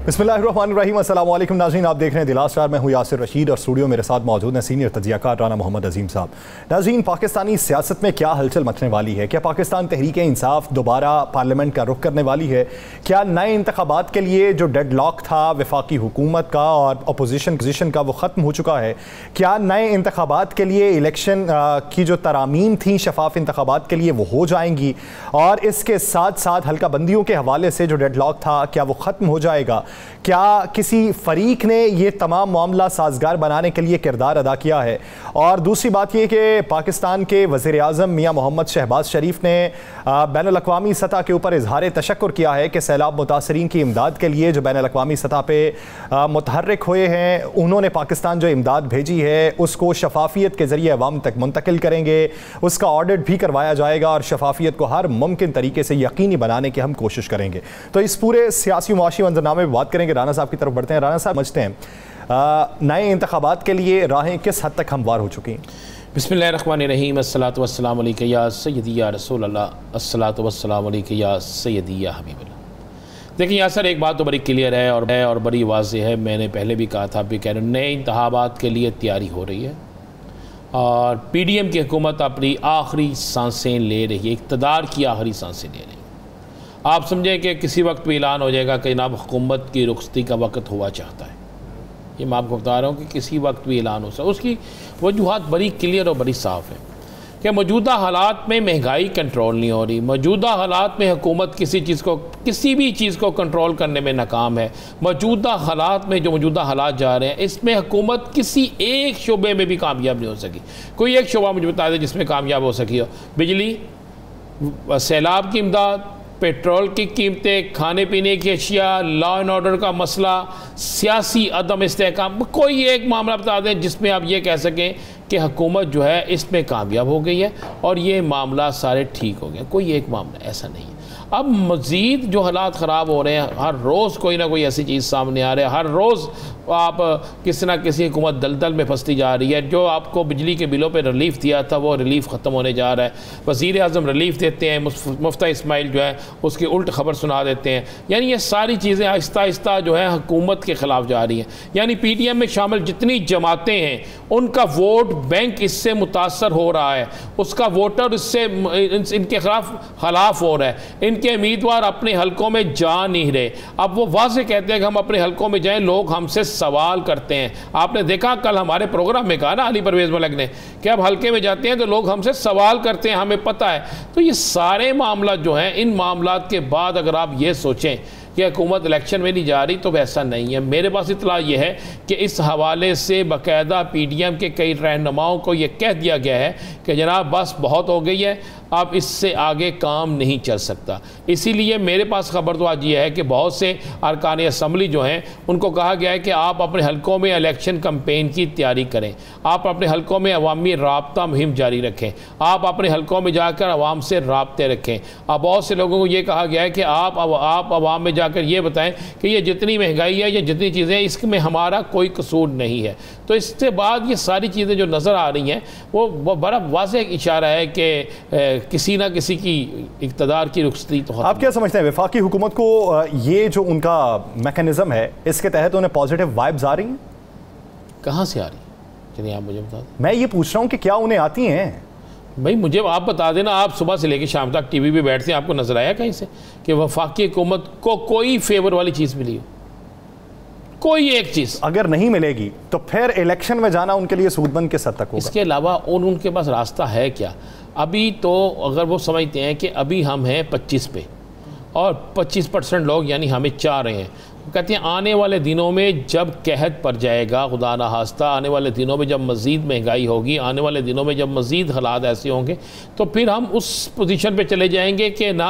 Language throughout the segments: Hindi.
बिस्मिल्लाहिर्रहमानिर्रहीम। अस्सलाम वालेकुम नाज़रीन, आप देख रहे हैं दिला स्टार। मैं हूँ यासिर रशीद और स्टूडियो मेरे साथ मौजूद हैं सीनियर तजियाकार राना मोहम्मद अजीम साहब। नाज़रीन, पाकिस्तानी सियासत में क्या हलचल मचने वाली है? क्या पाकिस्तान तहरीक इंसाफ दोबारा पार्लियामेंट का रुख करने वाली है? क्या नए इंतखाबात के लिए जो डेडलॉक था वफाकी हुकूमत का और अपोजिशन पोजिशन का वो ख़त्म हो चुका है? क्या नए इंतखाबात के लिए इलेक्शन की जो तरामीम थी शफाफ इंतखाबात के लिए वो हो जाएंगी? और इसके साथ साथ हल्का बंदियों के हवाले से जो डेडलॉक था क्या वो ख़त्म हो जाएगा? क्या किसी फरीक ने ये तमाम मामला साजगार बनाने के लिए किरदार अदा किया है? और दूसरी बात यह कि पाकिस्तान के वज़ीर आज़म मियाँ मोहम्मद शहबाज शरीफ ने बैनुल-अक़वामी सतह के ऊपर इजहार तशक्कुर किया है कि सैलाब मुतासरीन की इमदाद के लिए जो बैनुल-अक़वामी सतह पर मुतहर्रिक हुए हैं उन्होंने पाकिस्तान जो इमदाद भेजी है उसको शफाफियत के ज़रिए अवाम तक मुंतकिल करेंगे, उसका ऑडिट भी करवाया जाएगा और शफाफियत को हर मुमकिन तरीके से यकीनी बनाने की हम कोशिश करेंगे। तो इस पूरे सियासी मुआशी मंजरनामे में बात करेंगे। राना साहब की तरफ बढ़ते हैं। राना साहब, समझते हैं नए इंतखाबात के लिए राहें किस हद तक हमवार हो चुकी हैं? बिस्मिल्लाहिर्रहमानिर्रहीम। अस्सलातु वस्सलामु अलैका या सय्यदी या रसूल अल्लाह, अस्सलातु वस्सलामु अलैका या सय्यदी या हबीबल्लाह। देखिए यहाँ सर एक बात तो बड़ी क्लियर है और बड़ी वाज़ेह है। मैंने पहले भी कहा था, अभी कह रहे नए इंतखाबात के लिए तैयारी हो रही है और PDM की हुकूमत अपनी आखिरी सांसें ले रही है, इक़्तिदार की आखिरी सांसें ले रही है। आप समझें कि किसी वक्त भी ऐलान हो जाएगा कि जनाब हुकूमत की रुखसती का वक्त हुआ चाहता है। ये मैं आपको बता रहा हूँ कि किसी वक्त भी ऐलान हो सकता है। उसकी वजूहात बड़ी क्लियर और बड़ी साफ़ है कि मौजूदा हालात में महंगाई कंट्रोल नहीं हो रही, मौजूदा हालात में हुकूमत किसी भी चीज़ को कंट्रोल करने में नाकाम है। मौजूदा हालात में जो मौजूदा हालात जा रहे हैं इसमें हुकूमत किसी एक शोबे में भी कामयाब नहीं हो सकी। कोई एक शोबा मुझे बता दें जिसमें कामयाब हो सकी हो। बिजली, सैलाब की इमदाद, पेट्रोल की कीमतें, खाने पीने की अशिया, लॉ एंड ऑर्डर का मसला, सियासी अदम इस्तेहकाम, कोई एक मामला बता दें जिसमें आप ये कह सकें कि हुकूमत जो है इसमें कामयाब हो गई है और ये मामला सारे ठीक हो गए। कोई एक मामला ऐसा नहीं है। अब मज़ीद जो हालात ख़राब हो रहे हैं, हर रोज़ कोई ना कोई ऐसी चीज़ सामने आ रही है। हर रोज़ आप किसी ना किसी हुकूमत दलदल में फंसती जा रही है। जो आपको बिजली के बिलों पे रिलीफ दिया था वो रिलीफ ख़त्म होने जा रहा है। वज़ीर आज़म रिलीफ देते हैं, मुफ्ता इस्माइल जो है उसकी उल्ट खबर सुना देते हैं। यानी ये सारी चीज़ें आहिस्ता आहिस्ता जो है हुकूमत के ख़िलाफ़ जा रही हैं। यानी PDM में शामिल जितनी जमातें हैं उनका वोट बैंक इससे मुतासर हो रहा है, उसका वोटर इससे इनके खिलाफ हो रहा है। इनके उम्मीदवार अपने हलकों में जा नहीं रहे। अब वो वाज़े कहते हैं कि हम अपने हलकों में जाएं, लोग हमसे सवाल करते हैं। आपने देखा कल हमारे प्रोग्राम में कहा ना अली परवेज़ मलिक ने कि अब हलके में जाते हैं तो लोग हमसे सवाल करते हैं, हमें पता है। तो ये सारे मामला जो हैं, इन मामलात के बाद अगर आप ये सोचें कि हुकूमत इलेक्शन में नहीं जा रही तो वैसा नहीं है। मेरे पास इतला ये है कि इस हवाले से बाकायदा PDM के कई रहनुमाओं को ये कह दिया गया है कि जनाब बस बहुत हो गई है, अब इससे आगे काम नहीं चल सकता। इसीलिए मेरे पास खबर तो आज ये है कि बहुत से अरकान असम्बली जो हैं उनको कहा गया है कि आप अपने हलकों में इलेक्शन कैंपेन की तैयारी करें, आप अपने हलकों में अवामी राब्ता मुहिम जारी रखें, आप अपने हलकों में जाकर आवाम से राब्ते रखें। अब बहुत से लोगों को ये कहा गया है कि आप आवाम में जाकर ये बताएं कि ये जितनी महंगाई है, ये जितनी चीज़ें हैं, इसमें हमारा कोई कसूर नहीं है। तो इसके बाद ये सारी चीज़ें जो नज़र आ रही हैं वो बड़ा वाज़ेह इशारा है कि किसी ना किसी की इक़्तिदार की रुखसती तो। आप क्या समझते हैं वफाकी हुकूमत को ये जो उनका मैकेनिज़्म है इसके तहत उन्हें पॉजिटिव वाइब्स आ रही हैं? कहाँ से आ रही? चलिए आप मुझे बता दें। मैं ये पूछ रहा हूँ कि क्या उन्हें आती हैं? भाई मुझे आप बता देना, आप सुबह से लेकर शाम तक TV पे बैठते हैं, आपको नजर आया कहीं से कि वफाकी हुकूमत को कोई फेवर वाली चीज़ मिली हो? कोई एक चीज़ अगर नहीं मिलेगी तो फिर इलेक्शन में जाना उनके लिए सूदबंद किस हद तक होगा? इसके अलावा उनके पास रास्ता है क्या? अभी तो अगर वो समझते हैं कि अभी हम हैं 25 पे और 25% लोग यानी हमें चाह रहे हैं, कहते हैं आने वाले दिनों में जब कहत पड़ जाएगा, खुदा ना खास्ता आने वाले दिनों में जब मज़ीद महंगाई होगी, आने वाले दिनों में जब मज़ीद हालात ऐसे होंगे तो फिर हम उस पोजीशन पे चले जाएंगे कि ना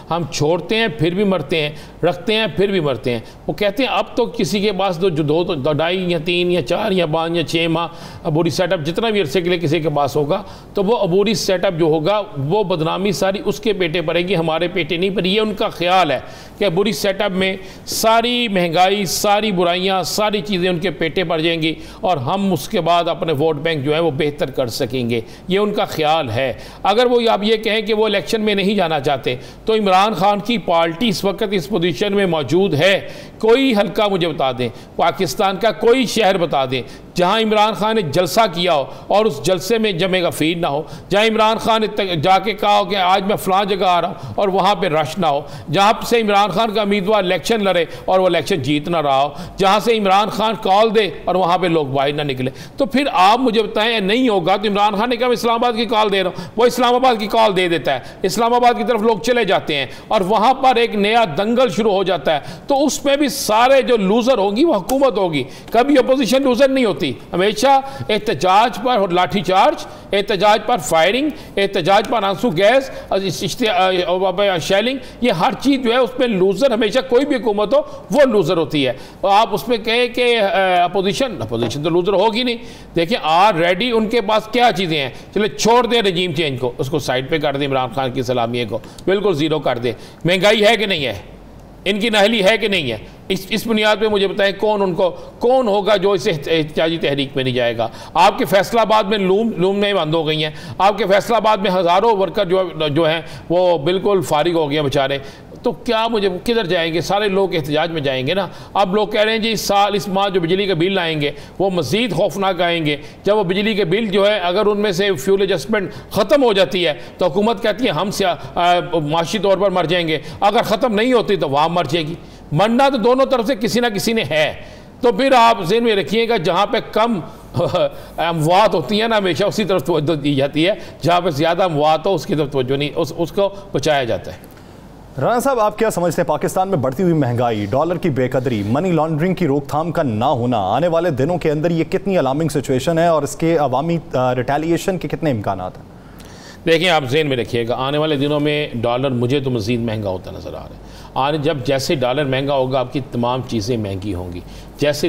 हम छोड़ते हैं फिर भी मरते हैं, रखते हैं फिर भी मरते हैं। वो कहते हैं अब तो किसी के पास दो 2.5 या 3 या 4 या 5 या 6 माह अबूरी सेटअप जितना भी अरसे के लिए किसी के पास होगा तो वो अबूरी सेटअप जो होगा वो बदनामी सारी उसके पेटे पड़ेगी, हमारे पेटे नहीं पर। ये उनका ख्याल है कि अबूरी सेटअप में सारी सारी महंगाई, सारी बुराइयां, सारी चीज़ें उनके पेटे पड़ जाएंगी और हम उसके बाद अपने वोट बैंक जो है वो बेहतर कर सकेंगे, ये उनका ख्याल है। अगर वो आप ये कहें कि वो इलेक्शन में नहीं जाना चाहते तो इमरान खान की पार्टी इस वक्त इस पोजीशन में मौजूद है। कोई हल्का मुझे बता दें, पाकिस्तान का कोई शहर बता दें जहां इमरान खान ने जलसा किया हो और उस जलसे में जमे गफीर ना हो, जहां इमरान खान ने जाके कहा हो कि आज मैं फ़लाँ जगह आ रहा हूँ और वहाँ पे रश ना हो, जहाँ से इमरान खान का उम्मीदवार इलेक्शन लड़े और वो इलेक्शन जीत ना रहा हो, जहाँ से इमरान खान कॉल दे और वहाँ पे लोग बाहर ना निकले। तो फिर आप मुझे बताएं, नहीं होगा तो इमरान खान ने कहा मैं इस्लामाबाद की कॉल दे रहा हूँ, वो इस्लामाबाद की कॉल दे देता है, इस्लामाबाद की तरफ लोग चले जाते हैं और वहाँ पर एक नया दंगल शुरू हो जाता है। तो उसमें भी सारे जो लूज़र होगी वो हुकूमत होगी, कभी अपोजिशन लूज़र नहीं होती। हमेशा एहतजाज पर लाठीचार्ज, एहतजाज पर फायरिंग, एहतजाज पर आंसू गैस, शेलिंग, ये हर चीज़ जो है उसमें लूज़र हमेशा कोई भी हुकूमत हो वो लूज़र होती है। और आप उसमें कहें कि अपोजिशन तो लूज़र होगी नहीं। देखिए ऑलरेडी उनके पास क्या चीज़ें हैं, चले छोड़ दें रजीम चेंज को, उसको साइड पे कर दें, इमरान खान की सलामी को बिल्कुल ज़ीरो कर दें। महंगाई है कि नहीं है, इनकी नाहली है कि नहीं है, इस बुनियाद पे मुझे बताएं कौन होगा जो इस एहतजाजी तहरीक में नहीं जाएगा। आपके फैसलाबाद में लूमनें बंद हो गई हैं, आपके फैसलाबाद में हज़ारों वर्कर जो हैं वो बिल्कुल फारिग हो गए बेचारे। तो क्या मुझे किधर जाएंगे, सारे लोग एहतजाज में जाएंगे ना। अब लोग कह रहे हैं जी इस माह जो बिजली का बिल आएंगे वो मज़ीद खौफनाक आएंगे। जब वो बिजली के बिल जो है अगर उनमें से फ्यूल एडजस्टमेंट ख़त्म हो जाती है तो हुकूमत कहती है हम माशी तौर पर मर जाएंगे, अगर ख़त्म नहीं होती तो वहाँ मर जाएगी। मरना तो दोनों तरफ से किसी ना किसी ने है। तो फिर आप ज़हन में रखिएगा जहाँ पे कम अमवात होती है ना हमेशा उसी तरफ तवज्जो दी जाती है, जहाँ पे ज़्यादा अमवात हो उसकी तरफ तवज्जो नहीं, उसको बचाया जाता है। राना साहब, आप क्या समझते हैं पाकिस्तान में बढ़ती हुई महंगाई, डॉलर की बेकदरी, मनी लॉन्ड्रिंग की रोकथाम का ना होना आने वाले दिनों के अंदर ये कितनी अलार्मिंग सिचुएशन है और इसके अवामी रिटेलिएशन के कितने इम्कान हैं? देखिए आप जेहन में रखिएगा आने वाले दिनों में डॉलर मुझे तो मज़ीद महंगा होता नज़र आ रहा है। जैसे डॉलर महंगा होगा आपकी तमाम चीज़ें महंगी होंगी। जैसे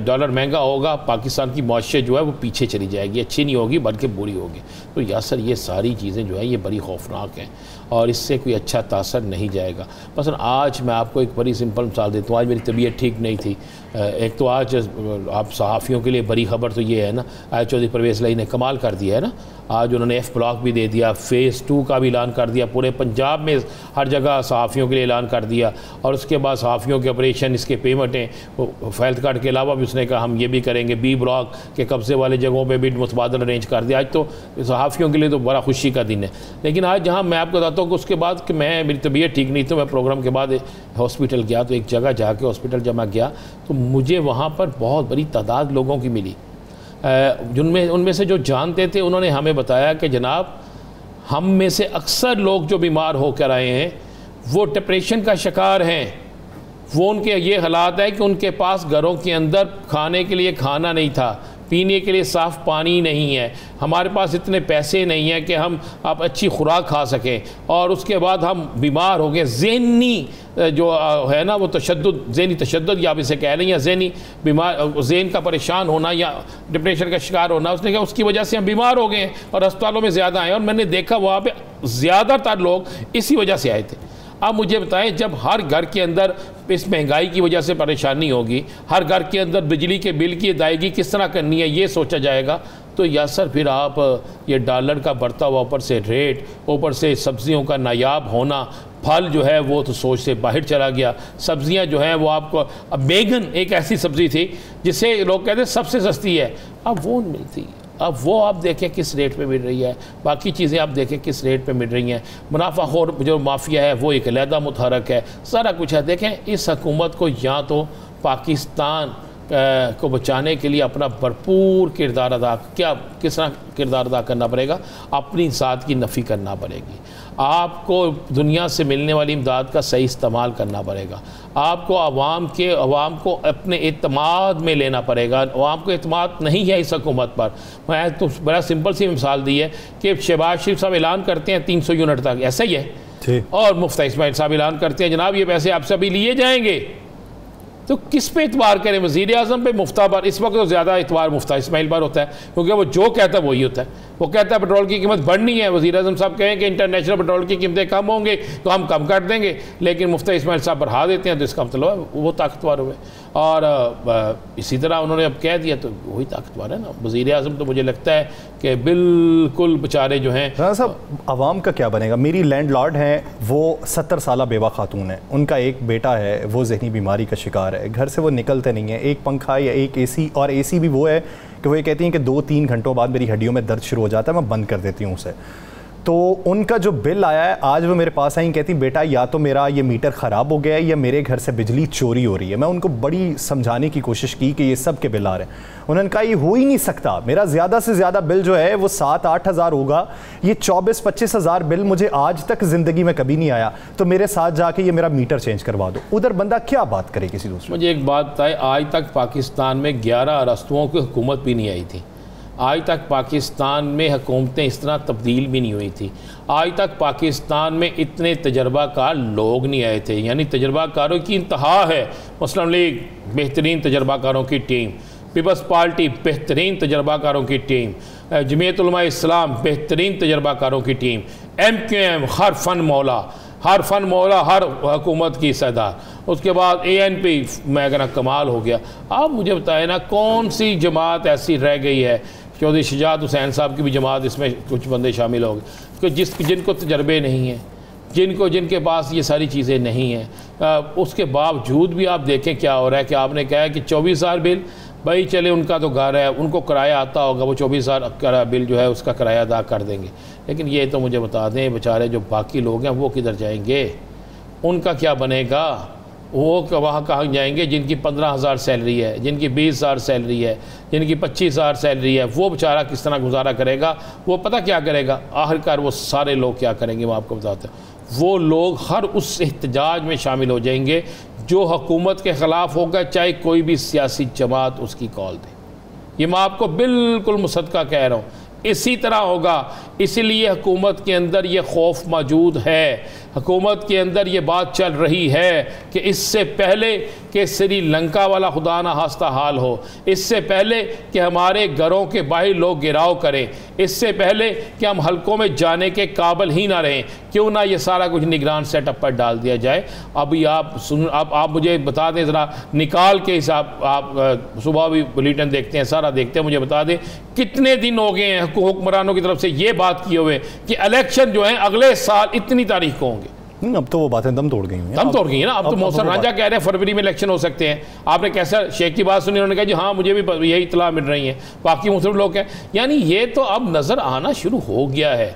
डॉलर महंगा होगा पाकिस्तान की मौशियत जो है वो पीछे चली जाएगी, अच्छी नहीं होगी बल्कि बुरी होगी। तो यासर ये सारी चीज़ें जो है ये बड़ी खौफनाक हैं और इससे कोई अच्छा तासर नहीं जाएगा। मसलन आज मैं आपको एक बड़ी सिंपल मिसाल देता हूँ। आज मेरी तबीयत ठीक नहीं थी। एक तो आज आप सहाफ़ियों के लिए बड़ी ख़बर तो ये है ना, आज चौधरी परवेज़ लाई ने कमाल कर दिया है ना। आज उन्होंने F ब्लॉक भी दे दिया, फ़ेज़ 2 का भी ऐलान कर दिया, पूरे पंजाब में हर जगह सहाफ़ियों के लिए ऐलान कर दिया। और उसके बाद सहाफ़ियों के ऑपरेशन, इसके पेमेंटें, हेल्थ कार्ड के अलावा भी उसने कहा हम ये भी करेंगे। B ब्लॉक के कब्ज़े वाले जगहों पे भी मुतबादल अरेंज कर दिया। आज तो सहाफ़ियों के लिए तो बड़ा खुशी का दिन है। लेकिन आज जहाँ मैं आपको बताता हूँ कि उसके बाद कि मेरी तबीयत ठीक नहीं, तो मैं प्रोग्राम के बाद हॉस्पिटल गया। तो एक जगह जाके हॉस्पिटल जब मैं गया तो मुझे वहाँ पर बहुत बड़ी तादाद लोगों की मिली। उनमें से जो जानते थे उन्होंने हमें बताया कि जनाब हम में से अक्सर लोग जो बीमार होकर आए हैं वो डिप्रेशन का शिकार हैं। वो उनके ये हालात है कि उनके पास घरों के अंदर खाने के लिए खाना नहीं था, पीने के लिए साफ़ पानी नहीं है, हमारे पास इतने पैसे नहीं हैं कि हम आप अच्छी खुराक खा सकें, और उसके बाद हम बीमार हो गए। ज़हनी जो है ना वो तशद्दुद, ज़हनी तशद्दुद या आप इसे कह रही हैं ज़हनी बीमार, ज़हन का परेशान होना या डिप्रेशन का शिकार होना, उसने कहा उसकी वजह से हम बीमार हो गए और अस्पतालों में ज़्यादा आए। और मैंने देखा वहाँ पर ज़्यादातर लोग इसी वजह से आए थे। अब मुझे बताएं, जब हर घर के अंदर इस महंगाई की वजह से परेशानी होगी, हर घर के अंदर बिजली के बिल की अदायगी किस तरह करनी है ये सोचा जाएगा, तो यासर फिर आप ये डॉलर का बढ़ता हुआ ऊपर से रेट, ऊपर से सब्ज़ियों का नायाब होना, फल जो है वो तो सोच से बाहर चला गया। सब्ज़ियां जो हैं वो आपको, अब बैगन एक ऐसी सब्ज़ी थी जिसे लोग कहते हैं सबसे सस्ती है, अब वो नहीं मिलती। अब वो आप देखें किस रेट पे मिल रही है, बाकी चीज़ें आप देखें किस रेट पे मिल रही हैं। मुनाफाखोर जो माफिया है वो एक अलहदा मुतहरक है, सारा कुछ है। देखें इस हुकूमत को या तो पाकिस्तान को बचाने के लिए अपना भरपूर किरदार अदा, किस तरह किरदार अदा करना पड़ेगा, अपनी ज़ात की नफ़ी करना पड़ेगी। आपको दुनिया से मिलने वाली इमदाद का सही इस्तेमाल करना पड़ेगा। आपको अवाम को अपने एतमाद में लेना पड़ेगा। अवाम को एतमाद नहीं है इस हुकूमत पर। मैं तो बड़ा सिंपल सी मिसाल दी है कि शहबाज शरीफ साहब ऐलान करते हैं 300 यूनिट तक, ऐसा ही है, और मुफ्ती इस्माइल साहब ऐलान करते हैं जनाब ये पैसे आपसे अभी लिए जाएंगे, तो किस पे इतबार करें? वज़ीर आज़म पे, मुफ्ता पर? इस वक्त तो ज़्यादा इतबार मुफ्ता इस्माइल पर होता है, क्योंकि वो जो कहता है वही होता है। वो कहता है पेट्रोल की कीमत बढ़नी है, वज़ीर आज़म साहब कहें कि इंटरनेशनल पेट्रोल की कीमतें कम होंगे तो हम कम कर देंगे, लेकिन मुफ्ती इस्माइल साहब बढ़ा देते हैं, तो इसका मतलब वो ताकतवर हुए। और इसी तरह उन्होंने अब कह दिया तो वही ताकतवर है ना। वज़ीर आज़म तो मुझे लगता है कि बिल्कुल बेचारे जो हैं। राना साहब, आवाम का क्या बनेगा? मेरी लैंडलॉर्ड हैं, वो 70 साल बेवा खातून है, उनका एक बेटा है, वो जहनी बीमारी का शिकार है, घर से वो निकलते नहीं है, एक पंखा या एक एसी, और एसी भी वो है कि वो ये कहती हैं कि 2-3 घंटों बाद मेरी हड्डियों में दर्द शुरू हो जाता है, मैं बंद कर देती हूँ उसे। तो उनका जो बिल आया है, आज वो मेरे पास आई, कहती बेटा या तो मेरा ये मीटर ख़राब हो गया है या मेरे घर से बिजली चोरी हो रही है। मैं उनको बड़ी समझाने की कोशिश की कि ये सब के बिल आ रहे हैं। उन्होंने कहा ये हो ही नहीं सकता, मेरा ज़्यादा से ज़्यादा बिल जो है वो 7-8 हज़ार होगा, ये 24-25 हज़ार बिल मुझे आज तक ज़िंदगी में कभी नहीं आया, तो मेरे साथ जाके ये मेरा मीटर चेंज करवा दो। उधर बंदा क्या बात करे किसी दूसरे? मुझे एक बात बताए, आज तक पाकिस्तान में 11 अरस्तुओं की हुकूमत भी नहीं आई थी। आज तक पाकिस्तान में हुकूमतें इस तरह तब्दील भी नहीं हुई थी। आज तक पाकिस्तान में इतने तजर्बाकार लोग नहीं आए थे, यानी तजर्बाकारों की इंतहा है। मुस्लिम लीग बेहतरीन तजर्बाकारों की टीम, पीपल्स पार्टी बेहतरीन तजर्बाकारों की टीम, जमीयत उलमा इस्लाम बेहतरीन तजर्बाकारों की टीम, MQM हर फन मौला, हर हुकूमत की सरदार, उसके बाद ANP मैं कहना कमाल हो गया। आप मुझे बताएं ना, कौन सी जमात ऐसी रह गई है? चौधरी शुजात हुसैन साहब की भी जमात, इसमें कुछ बंदे शामिल हो गए कि जिनको तजर्बे नहीं हैं, जिनके पास ये सारी चीज़ें नहीं हैं। उसके बावजूद भी आप देखें क्या हो रहा है कि आपने कहा है कि 24,000 बिल, भाई चले उनका तो घर है, उनको किराया आता होगा, वो 24,000 बिल जो है उसका किराया अदा कर देंगे। लेकिन ये तो मुझे बता दें, बेचारे जो बाकी लोग हैं वो किधर जाएंगे? उनका क्या बनेगा? वो वहाँ कहाँ जाएंगे जिनकी 15,000 सैलरी है, जिनकी 20,000 सैलरी है, जिनकी 25,000 सैलरी है? वो बेचारा किस तरह गुजारा करेगा? वो पता क्या करेगा आखिरकार? वो सारे लोग क्या करेंगे मैं आपको बताता हूँ। वो लोग हर उस एहतजाज में शामिल हो जाएंगे जो हुकूमत के ख़िलाफ़ होगा, चाहे कोई भी सियासी जमात उसकी कॉल दे। ये मैं आपको बिल्कुल मुसद्दक़ा कह रहा हूँ, इसी तरह होगा। इसलिए हुकूमत के अंदर ये खौफ मौजूद है, हुकूमत के अंदर ये बात चल रही है कि इससे पहले कि श्रीलंका वाला खुदा ना हास्ता हाल हो, इससे पहले कि हमारे घरों के बाहर लोग गिराव करें, इससे पहले कि हम हलकों में जाने के काबिल ही ना रहें, क्यों ना ये सारा कुछ निगरान सेटअप पर डाल दिया जाए। अभी आप मुझे बता दें ज़रा, निकाल के हिसाब, आप सुबह भी बुलेटिन देखते हैं, सारा देखते हैं, मुझे बता दें कितने दिन हो गए हैं हुक्मरानों की तरफ से ये बात किए हुए कि इलेक्शन जो है अगले साल इतनी तारीख को होंगे। अब तो वो बातें दम तोड़ गई हैं। दम तोड़ गई है ना। अब तो मोहसिन राजा कह रहे हैं फरवरी में इलेक्शन हो सकते हैं। आपने कैसा शेख की बात सुनी? उन्होंने कहा जी हाँ मुझे भी यही इतला मिल रही है, बाकी मुस्लिम लोग हैं। यानी ये तो अब नज़र आना शुरू हो गया है।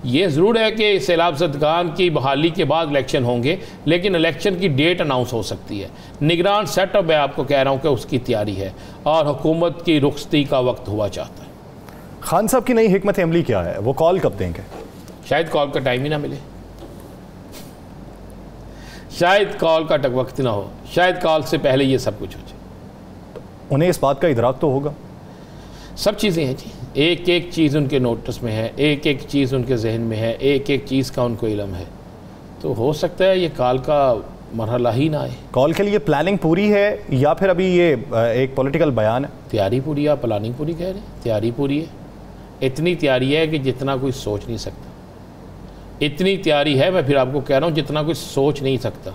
ये ज़रूर है कि सैलाब ज़दगान की बहाली के बाद इलेक्शन होंगे, लेकिन इलेक्शन की डेट अनाउंस हो सकती है। निगरान सेटअप मैं आपको कह रहा हूँ कि उसकी तैयारी है और हुकूमत की रुखसती का वक्त हुआ चाहता है। खान साहब की नई हिकमत अमली क्या है? वो कॉल कब देंगे? शायद कॉल का टाइम ही ना मिले, शायद कॉल का वक्त ना हो, शायद कॉल से पहले ये सब कुछ हो जाए। उन्हें इस बात का इदराक तो होगा? सब चीज़ें हैं जी, एक एक चीज़ उनके नोटिस में है, एक एक चीज़ उनके जहन में है, एक एक चीज़ का उनको इल्म है। तो हो सकता है ये कॉल का मरहला ही ना आए। कॉल के लिए प्लानिंग पूरी है या फिर अभी ये एक पॉलिटिकल बयान है? तैयारी पूरी है, प्लानिंग पूरी कह रहे हैं, तैयारी पूरी है। इतनी तैयारी है कि जितना कोई सोच नहीं सकता, इतनी तैयारी है, मैं फिर आपको कह रहा हूँ जितना कोई सोच नहीं सकता।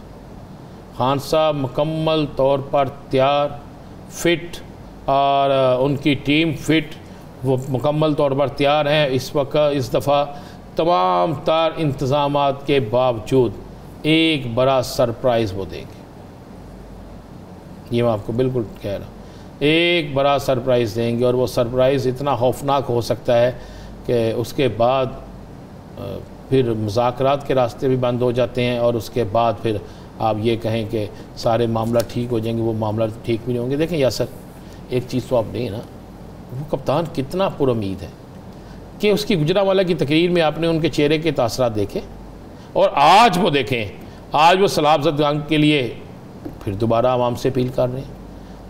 खान साहब मुकम्मल तौर पर तैयार, फिट, और उनकी टीम फिट, वो मुकम्मल तौर पर तैयार हैं। इस वक्त इस दफ़ा तमाम तार इंतज़ामात के बावजूद एक बड़ा सरप्राइज़ वो देंगे, ये मैं आपको बिल्कुल कह रहा हूँ। एक बड़ा सरप्राइज़ देंगे और वो सरप्राइज़ इतना खौफनाक हो सकता है कि उसके बाद फिर मुज़ाकरात के रास्ते भी बंद हो जाते हैं और उसके बाद फिर आप ये कहें कि सारे मामला ठीक हो जाएंगे, वो मामला ठीक भी नहीं होंगे। देखें यासर, एक चीज़ तो आप नहीं ना, वो कप्तान कितना पुरुमीद है कि उसकी गुजरांवाला की तकरीर में आपने उनके चेहरे के तासरात देखे, और आज वो देखें, आज वो सैलाब ज़दगान के लिए फिर दोबारा आवाम से अपील कर रहे हैं,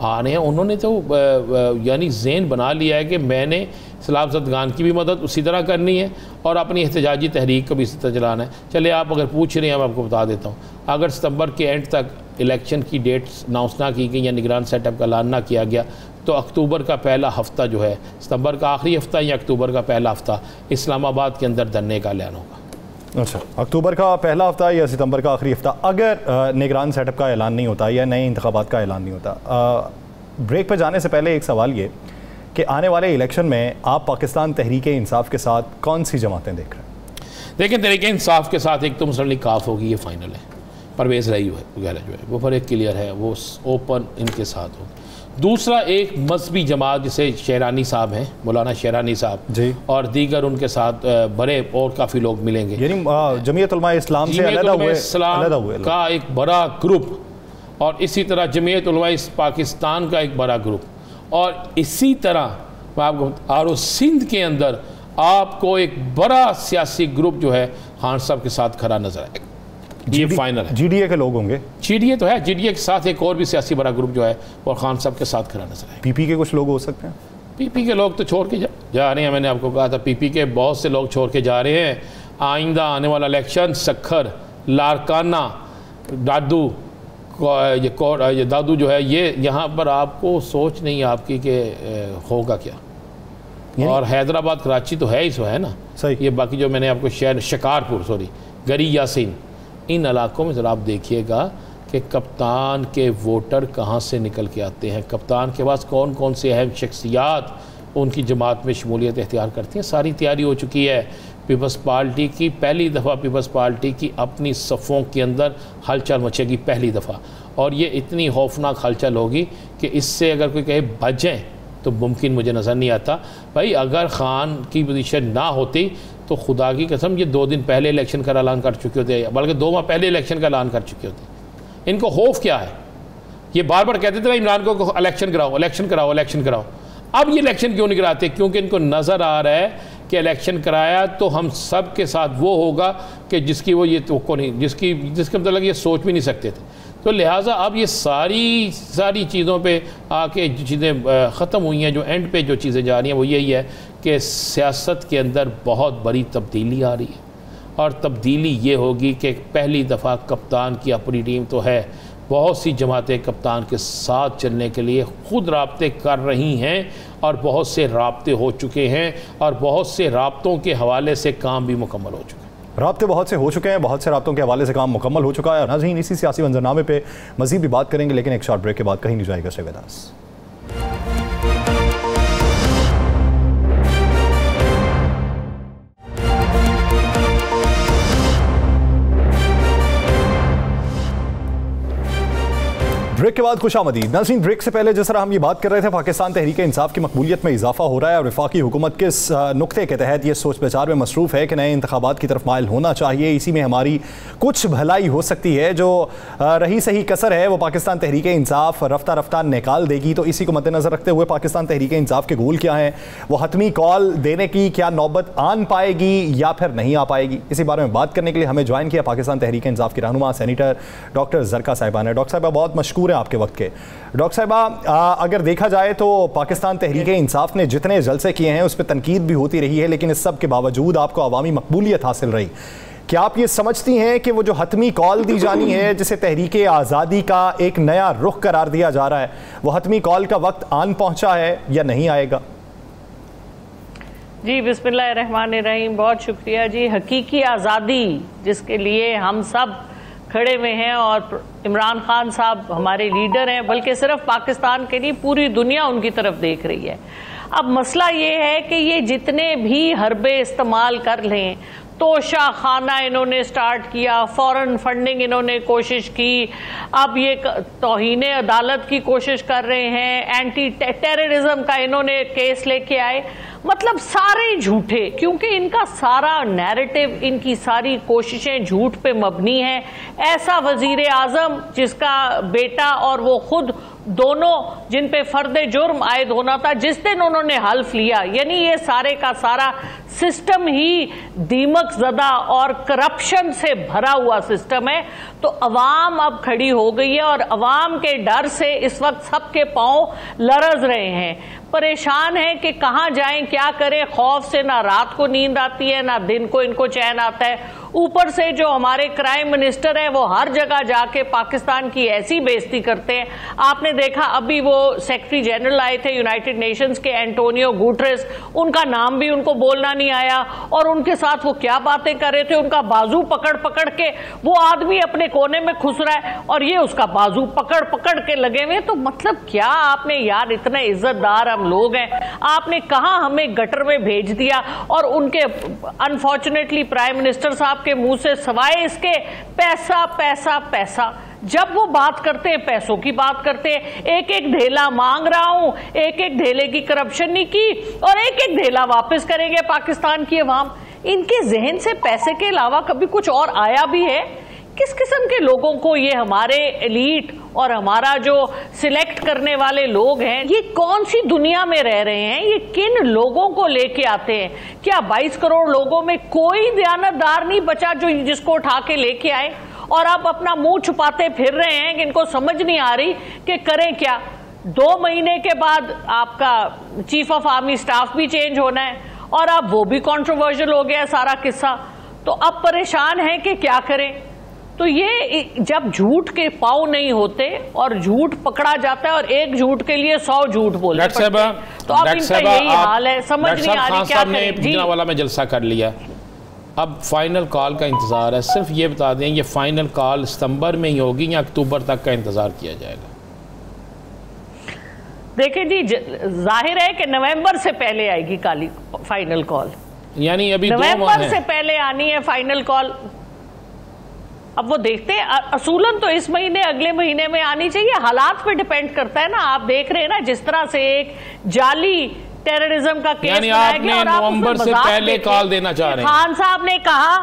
आ रहे हैं। उन्होंने तो यानी ज़हन बना लिया है कि मैंने सलाम ज़दगान की भी मदद उसी तरह करनी है और अपनी एहतजाजी तहरीक को भी इसी तरह चलाना है। चले आप अगर पूछ रहे हैं, मैं आपको बता देता हूँ, अगर सितंबर के एंड तक इलेक्शन की डेट्स अनाउंस ना की गई या निगरान सेटअप का ऐलान ना किया गया तो अक्टूबर का पहला हफ्ता जो है, सितंबर का आखिरी हफ्ता या अक्टूबर का पहला हफ्ता इस्लामाबाद के अंदर धरने का ऐलान होगा। अच्छा, अक्टूबर का पहला हफ्ता या सितंबर का आखिरी हफ्ता, अगर निगरान सेटअप का ऐलान नहीं होता या नए इंतखाबात का ऐलान नहीं होता। ब्रेक पर जाने से पहले एक सवाल ये कि आने वाले इलेक्शन में आप पाकिस्तान तहरीक-ए-इंसाफ के साथ कौन सी जमातें देख रहे हैं? देखिए, तहरीक-ए-इंसाफ के साथ एक तो मुस्लिम लीग काफ होगी, ये फाइनल है। परवेज़ रही वगैरह जो है वो पर एक क्लियर है, वो ओपन इनके साथ होगी। दूसरा एक मजहबी जमात जिसे शेरानी साहब हैं, मौलाना शेरानी साहब जी, और दीगर उनके साथ बड़े और काफ़ी लोग मिलेंगे, यानी जमीयत उलमा इस्लाम से अलग हुए का एक बड़ा ग्रुप, और इसी तरह जमीयत उलमा पाकिस्तान का एक बड़ा ग्रुप, और इसी तरह मैं आपको आर सिंध के अंदर आपको एक बड़ा सियासी ग्रुप जो है खान साहब के साथ खड़ा नजर आएगा। ये फाइनल है। जीडीए के लोग होंगे? जीडीए तो है, जीडीए के साथ एक और भी सियासी बड़ा ग्रुप जो है और खान साहब के साथ खड़ा नजर आएगा। पीपी के कुछ लोग हो सकते हैं? पीपी के लोग तो छोड़ के जा रहे हैं, मैंने आपको कहा था पीपी के बहुत से लोग छोड़ के जा रहे हैं। आइंदा आने वाला इलेक्शन सखर, लारकाना, दादू, ये दादू जो है, ये यहाँ पर आपको सोच नहीं आपकी कि होगा क्या। और हैदराबाद कराची तो है ही सो है ना सही। ये बाकी जो मैंने आपको शहर शिकारपुर गरी यासीन, इन इलाकों में ज़रा आप देखिएगा कि कप्तान के वोटर कहाँ से निकल के आते हैं, कप्तान के पास कौन कौन से अहम शख्सियात उनकी जमात में शमूलियत इख्तियार करती हैं। सारी तैयारी हो चुकी है। पीपल्स पार्टी की पहली दफ़ा पीपल्स पार्टी की अपनी सफ़ों के अंदर हलचल मचेगी पहली दफ़ा, और ये इतनी खौफनाक हलचल होगी कि इससे अगर कोई कहे बचें तो मुमकिन मुझे नज़र नहीं आता। भाई अगर ख़ान की पोजीशन ना होती तो खुदा की कसम ये 2 दिन पहले इलेक्शन का ऐलान कर चुके होते, बल्कि 2 माह पहले इलेक्शन का ऐलान कर चुके होते। इनको खौफ क्या है? ये बार बार कहते थे ना इमरान को इलेक्शन कराओ, इलेक्शन कराओ, इलेक्शन कराओ। अब ये इलेक्शन क्यों नहीं कराते? क्योंकि इनको नज़र आ रहा है कि इलेक्शन कराया तो हम सब के साथ वो होगा कि जिसकी वो ये तो नहीं, जिसके मतलब ये सोच भी नहीं सकते थे। तो लिहाजा अब ये सारी चीज़ों पे आके जो चीज़ें ख़त्म हुई हैं, जो एंड पे जो चीज़ें जा रही हैं वो यही है कि सियासत के अंदर बहुत बड़ी तब्दीली आ रही है, और तब्दीली ये होगी कि पहली दफ़ा कप्तान की अपनी टीम तो है, बहुत सी जमातें कप्तान के साथ चलने के लिए ख़ुद राब्ते कर रही हैं, और बहुत से राब्ते हो चुके हैं, और बहुत से राब्तों के हवाले से काम भी मुकम्मल हो चुके हैं। राब्ते बहुत से हो चुके हैं, बहुत से राब्तों के हवाले से काम मुकम्मल हो चुका है। नाज़रीन, इसी सियासी मंजरनामे पे मज़ीद भी बात करेंगे, लेकिन एक शॉर्ट ब्रेक के बाद कहीं नहीं जाएगा। Stay with us. ब्रेक के बाद खुशामदीद। नाज़रीन, ब्रेक से पहले जिस तरह हम ये बात कर रहे थे पाकिस्तान तहरीक इंसाफ की मकबूलियत में इजाफा हो रहा है और वफाकी हुकूमत किस नुक्ते के तहत ये सोच विचार में मसरूफ़ है कि नए इंतखाबात की तरफ माइल होना चाहिए, इसी में हमारी कुछ भलाई हो सकती है। जो रही सही कसर है वो पाकिस्तान तहरीक इंसाफ रफ्ता रफ्ता निकाल देगी। तो इसी को मद्देनज़र रखते हुए पाकिस्तान तहरीक इंसाफ के गोल क्या हैं, वो हतमी कॉल देने की क्या नौबत आन पाएगी या फिर नहीं आ पाएगी, इसी बारे में बात करने के लिए हमें ज्वाइन किया पाकिस्तान तहरीक इंसाफ की रहनुमा सेनेटर डॉक्टर ज़रका साहिबा ने। डॉक्टर साहिबा, बहुत मशकूर है आपके वक्त के। डॉक्टर साहिबा, अगर देखा जाए तो पाकिस्तान तहरीक इंसाफ ने जितने जलसे किए हैं उस पर तनकीद भी होती रही है, लेकिन इस सब के बावजूद आपको अवामी मकबूलियत हासिल रही। क्या आप ये समझती हैं कि वो जो हतमी कॉल दी जानी है, जिसे तहरीक आज़ादी का एक नया रुख करार दिया जा रहा है, वो हतमी कॉल का वक्त आन पहुंचा है या नहीं आएगा? जी, बिस्मिल्लाहिर्रहमानिर्रहीम, बहुत शुक्रिया जी। हकीकी आज़ादी जिसके लिए हम सब खड़े हुए हैं, और इमरान खान साहब हमारे लीडर हैं, बल्कि सिर्फ पाकिस्तान के नहीं पूरी दुनिया उनकी तरफ देख रही है। अब मसला ये है कि ये जितने भी हरबे इस्तेमाल कर लें, तोशा खाना इन्होंने स्टार्ट किया, फॉरेन फंडिंग इन्होंने कोशिश की, अब ये तौहीने अदालत की कोशिश कर रहे हैं, एंटी टेररिज्म का इन्होंने केस लेके आए, मतलब सारे झूठे, क्योंकि इनका सारा नैरेटिव, इनकी सारी कोशिशें झूठ पे मबनी हैं। ऐसा वजीर आजम जिसका बेटा और वो खुद दोनों जिन पे फर्दे जुर्म आयद होना था, जिस दिन उन्होंने हल्फ लिया, यानी ये सारे का सारा सिस्टम ही दीमक ज़दा और करप्शन से भरा हुआ सिस्टम है। तो अवाम अब खड़ी हो गई है और अवाम के डर से इस वक्त सबके पांव लरज रहे हैं, परेशान है कि कहां जाएं, क्या करें। खौफ से ना रात को नींद आती है, ना दिन को इनको चैन आता है। ऊपर से जो हमारे क्राइम मिनिस्टर हैं वो हर जगह जाके पाकिस्तान की ऐसी बेइज्जती करते हैं। आपने देखा अभी वो सेक्रेटरी जनरल आए थे यूनाइटेड नेशंस के, एंटोनियो गुटेरेस, उनका नाम भी उनको बोलना नहीं आया और उनके साथ वो क्या बातें कर रहे थे। उनका बाजू पकड़ पकड़ के वो आदमी अपने कोने में खुश रहा है और ये उसका बाजू पकड़ पकड़ के लगे हुए। तो मतलब क्या आपने यार, इतने इज्जतदार हम लोग हैं, आपने कहा हमें गटर में भेज दिया। और उनके अनफॉर्चुनेटली प्राइम मिनिस्टर साहब के मुंह से सवाए इसके पैसा पैसा पैसा, जब वो बात करते हैं पैसों की बात करते हैं। एक एक ढेला मांग रहा हूं, एक एक ढेले की करप्शन नहीं की और एक एक ढेला वापस करेंगे पाकिस्तान की अवाम। इनके जहन से पैसे के अलावा कभी कुछ और आया भी है? किस किस्म के लोगों को ये हमारे एलीट और हमारा जो सिलेक्ट करने वाले लोग हैं, ये कौन सी दुनिया में रह रहे हैं? ये किन लोगों को लेके आते हैं? क्या 22 करोड़ लोगों में कोई दयानतदार नहीं बचा जो जिसको उठा के लेके आए और अब अपना मुंह छुपाते फिर रहे हैं कि इनको समझ नहीं आ रही कि करें क्या। 2 महीने के बाद आपका चीफ ऑफ आर्मी स्टाफ भी चेंज होना है और अब वो भी कंट्रोवर्शियल हो गया सारा किस्सा। तो अब परेशान है कि क्या करें। तो ये जब झूठ के पाँव नहीं होते और झूठ पकड़ा जाता है और एक झूठ के लिए 100 झूठ बोलते हैं, तो अब इनका यही हाल है। समझ नहीं आ रही क्या करें। पिंजरावाला में जलसा कर लिया, अब फाइनल कॉल का इंतजार है। सिर्फ ये बता दें ये फाइनल कॉल सितंबर में ही होगी या अक्टूबर तक का इंतजार किया जाएगा? देखिए जी, जाहिर है कि नवंबर से पहले आएगी काली फाइनल कॉल, यानी अभी नवंबर से पहले आनी है फाइनल कॉल। अब वो देखते हैं, असूलन तो इस महीने अगले महीने में आनी चाहिए, हालात पे डिपेंड करता है ना। आप देख रहे हैं ना जिस तरह से एक जाली टेररिज्म का केस बनाया गया और आप नवंबर से पहले कॉल देना चाह रहे हैं। खान साहब ने कहा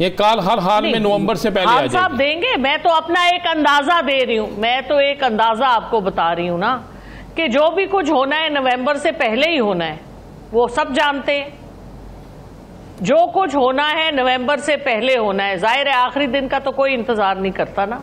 ये कॉल हर हाल में नवंबर से पहले आ जाएगी। खान साहब देंगे। मैं तो अपना एक अंदाजा दे रही हूं, मैं तो एक अंदाजा आपको बता रही हूं ना कि जो भी कुछ होना है नवंबर से पहले ही होना है। वो सब जानते हैं जो कुछ होना है नवंबर से पहले होना है। जाहिर है आखिरी दिन का तो कोई इंतजार नहीं करता ना।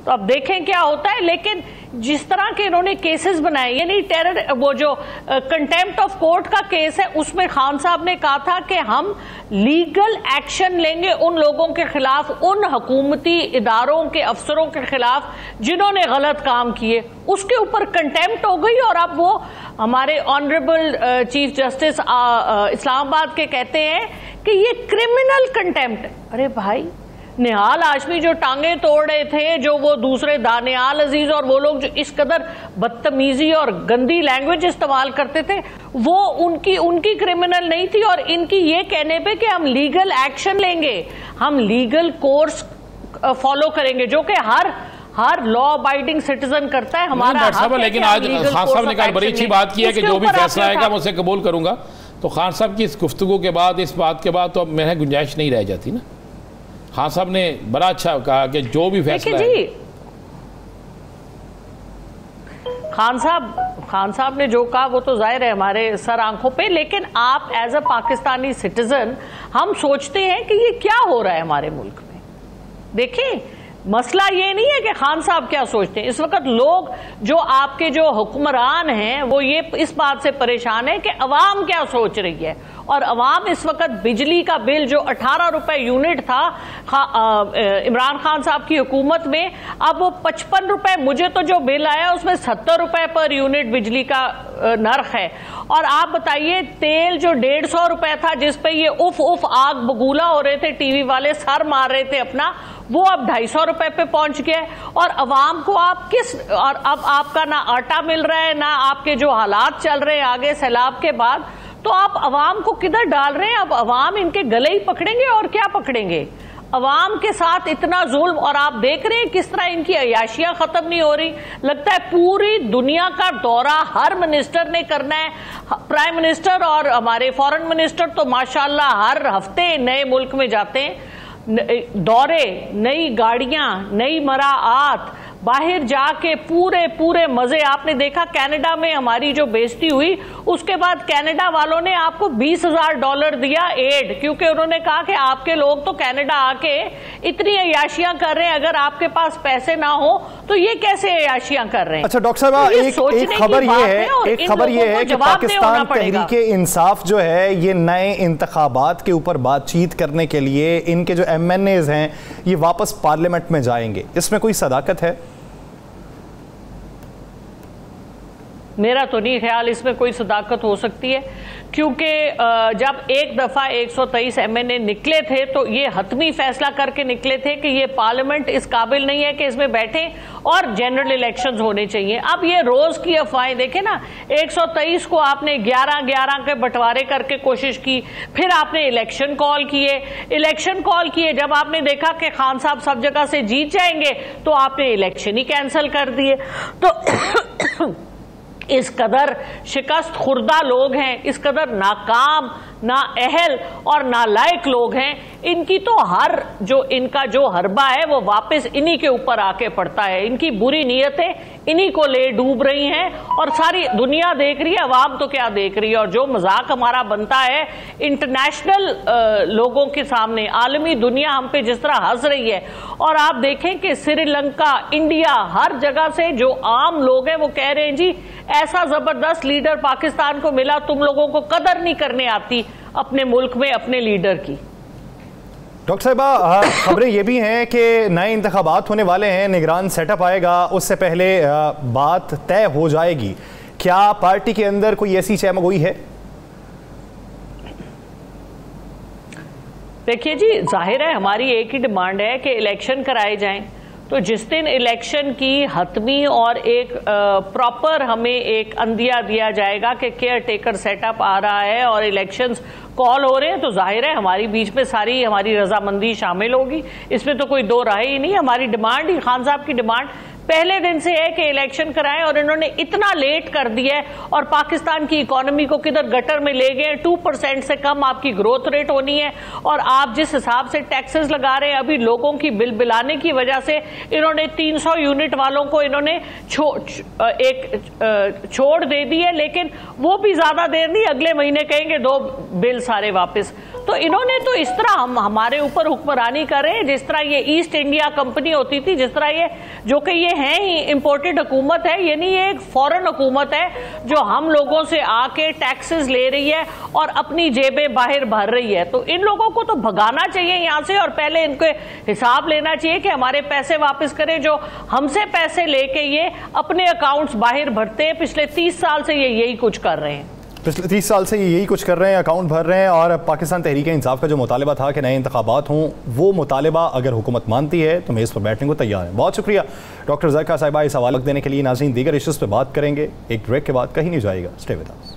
तो अब देखें क्या होता है। लेकिन जिस तरह के इन्होंने केसेस बनाए, यानी टेरर, वो जो कंटेम्प्ट ऑफ कोर्ट का केस है, उसमें खान साहब ने कहा था कि हम लीगल एक्शन लेंगे उन लोगों के खिलाफ, उन हुकूमती इदारों के अफसरों के खिलाफ जिन्होंने गलत काम किए। उसके ऊपर कंटेम्प्ट हो गई और अब वो हमारे ऑनरेबल चीफ जस्टिस इस्लामाबाद के कहते हैं कि ये क्रिमिनल कंटेम्प्ट। अरे भाई, निहाल हाशमी जो टांगे तोड़ रहे थे, जो वो दूसरे दानियाल अजीज और वो लोग जो इस कदर बदतमीजी और गंदी लैंग्वेज इस्तेमाल करते थे, वो उनकी क्रिमिनल नहीं थी। और इनकी ये कहने पे कि हम लीगल एक्शन लेंगे, हम लीगल कोर्स फॉलो करेंगे, जो कि हर लॉ अबाइडिंग सिटीजन करता है। हमारा लेकिन आज खान साहब ने कहा बड़ी अच्छी बात की है कि जो भी फैसला आएगा मैं उसे कबूल करूंगा। तो खान साहब की इस गुफ्तगू के बाद, इस बात के बाद, तो अब मेरे गुंजाइश नहीं रह जाती ना। खान साहब ने बड़ा अच्छा कहा कि जो भी फैसला है, खान साहब ने जो कहा वो तो जाहिर है हमारे सर आंखों पे। लेकिन आप एज अ पाकिस्तानी सिटीजन, हम सोचते हैं कि ये क्या हो रहा है हमारे मुल्क में। देखिए, मसला ये नहीं है कि खान साहब क्या सोचते हैं। इस वक्त लोग जो आपके जो हुक्मरान हैं वो ये इस बात से परेशान है कि अवाम क्या सोच रही है। और अवाम इस वक्त बिजली का बिल जो 18 रुपए यूनिट था इमरान खान साहब की हुकूमत में, अब वो 55 रुपए, मुझे तो जो बिल आया उसमें 70 रुपए पर यूनिट बिजली का नर्क है। और आप बताइए, तेल जो 150 रुपए था जिस पे ये उफ आग बगूला हो रहे थे, टीवी वाले सर मार रहे थे अपना, वो अब 250 रुपए पे पहुंच गया। और अवाम को आप और अब आपका ना आटा मिल रहा है, ना आपके जो हालात चल रहे हैं आगे सैलाब के बाद, तो आप अवाम को किधर डाल रहे हैं? अब अवाम इनके गले ही पकड़ेंगे और क्या पकड़ेंगे। अवाम के साथ इतना जुल्म, और आप देख रहे हैं किस तरह इनकी अयाशियां खत्म नहीं हो रही। लगता है पूरी दुनिया का दौरा हर मिनिस्टर ने करना है। प्राइम मिनिस्टर और हमारे फॉरेन मिनिस्टर तो माशाल्लाह हर हफ्ते नए मुल्क में जाते हैं। दौरे, नई गाड़ियां, नई मराआत, बाहर जाके पूरे मजे। आपने देखा कनाडा में हमारी जो बेइज्जती हुई, उसके बाद कनाडा वालों ने आपको $20,000 दिया एड, क्योंकि उन्होंने कहा कि आपके लोग तो कनाडा आके इतनी अयाशियां कर रहे हैं, अगर आपके पास पैसे ना हो तो ये कैसे अयाशियां कर रहे हैं। अच्छा डॉक्टर साहब, एक खबर ये है कि पाकिस्तान तहरीक इंसाफ जो है ये नए इंतखाबात के ऊपर बातचीत करने के लिए इनके जो MNAs हैं ये वापस पार्लियामेंट में जाएंगे, इसमें कोई सदाकत है? मेरा तो नहीं ख्याल इसमें कोई सदाकत हो सकती है, क्योंकि जब एक दफ़ा 123 MNA निकले थे तो ये हतमी फैसला करके निकले थे कि ये पार्लियामेंट इस काबिल नहीं है कि इसमें बैठें और जनरल इलेक्शंस होने चाहिए। अब ये रोज़ की अफवाहें देखें ना, 123 को आपने 11-11 के बंटवारे करके कोशिश की, फिर आपने इलेक्शन कॉल किए, जब आपने देखा कि खान साहब सब जगह से जीत जाएंगे तो आपने इलेक्शन ही कैंसिल कर दिए। तो इस कदर शिकस्त खुर्दा लोग हैं, इस कदर नाकाम, ना अहल और नालायक लोग हैं, इनकी तो इनका जो हरबा है वो वापस इन्हीं के ऊपर आके पड़ता है। इनकी बुरी नीयतें इन्हीं को ले डूब रही हैं और सारी दुनिया देख रही है, अवाम तो क्या देख रही है। और जो मजाक हमारा बनता है इंटरनेशनल लोगों के सामने, आलमी दुनिया हम पे जिस तरह हंस रही है, और आप देखें कि श्रीलंका, इंडिया, हर जगह से जो आम लोग हैं वो कह रहे हैं जी ऐसा जबरदस्त लीडर पाकिस्तान को मिला, तुम लोगों को कदर नहीं करने आती अपने मुल्क में अपने लीडर की। डॉक्टर साहिबा, खबरें ये भी हैं कि नए इंतखाबात होने वाले हैं, निगरान सेटअप आएगा, उससे पहले बात तय हो जाएगी। क्या पार्टी के अंदर कोई ऐसी चहमगोई है? देखिए जी, जाहिर है हमारी एक ही डिमांड है कि इलेक्शन कराए जाएं। तो जिस दिन इलेक्शन की हतमी और एक प्रॉपर हमें एक अंदिया दिया जाएगा कि केयर टेकर सेटअप आ रहा है और इलेक्शंस कॉल हो रहे हैं, तो जाहिर है हमारी बीच में सारी हमारी रजामंदी शामिल होगी, इसमें तो कोई दो राय ही नहीं। हमारी डिमांड ही, खान साहब की डिमांड पहले दिन से है कि इलेक्शन कराएं, और इन्होंने इतना लेट कर दिया है और पाकिस्तान की इकोनॉमी को किधर गटर में ले गए। 2% से कम आपकी ग्रोथ रेट होनी है, और आप जिस हिसाब से टैक्सेस लगा रहे हैं, अभी लोगों की बिल बिलाने की वजह से इन्होंने 300 यूनिट वालों को इन्होंने छोड़ दे दी है, लेकिन वो भी ज्यादा देर नहीं, अगले महीने कहेंगे 2 बिल सारे वापस। तो इन्होंने तो इस तरह हमारे ऊपर हुक्मरानी कर रहे हैं जिस तरह ये ईस्ट इंडिया कंपनी होती थी, जिस तरह ये, जो कि ये है ही इंपोर्टेड हुकूमत है, यानी ये एक फॉरेन हुकूमत है जो हम लोगों से आके टैक्सेस ले रही है और अपनी जेबें बाहर भर रही है। तो इन लोगों को तो भगाना चाहिए यहाँ से, और पहले इनके हिसाब लेना चाहिए कि हमारे पैसे वापस करें। जो हमसे पैसे लेके ये अपने अकाउंट्स बाहर भरते हैं, पिछले 30 साल से ये यही कुछ कर रहे हैं, पिछले 30 साल से यही कुछ कर रहे हैं, अकाउंट भर रहे हैं। और पाकिस्तान तहरीक इंसाफ का जो मुतालबा था कि नए इंतखाबात हों, वो मुतालबा अगर हुकूमत मानती है तो मेज़ पर बैठने को तैयार है। बहुत शुक्रिया डॉक्टर ज़रका साहिबा इस हवाले देने के लिए। नाज़रीन, दीगर इश्यूज़ पर बात करेंगे एक ब्रेक के बाद, कहीं नहीं जाएगा, स्टे विद अस।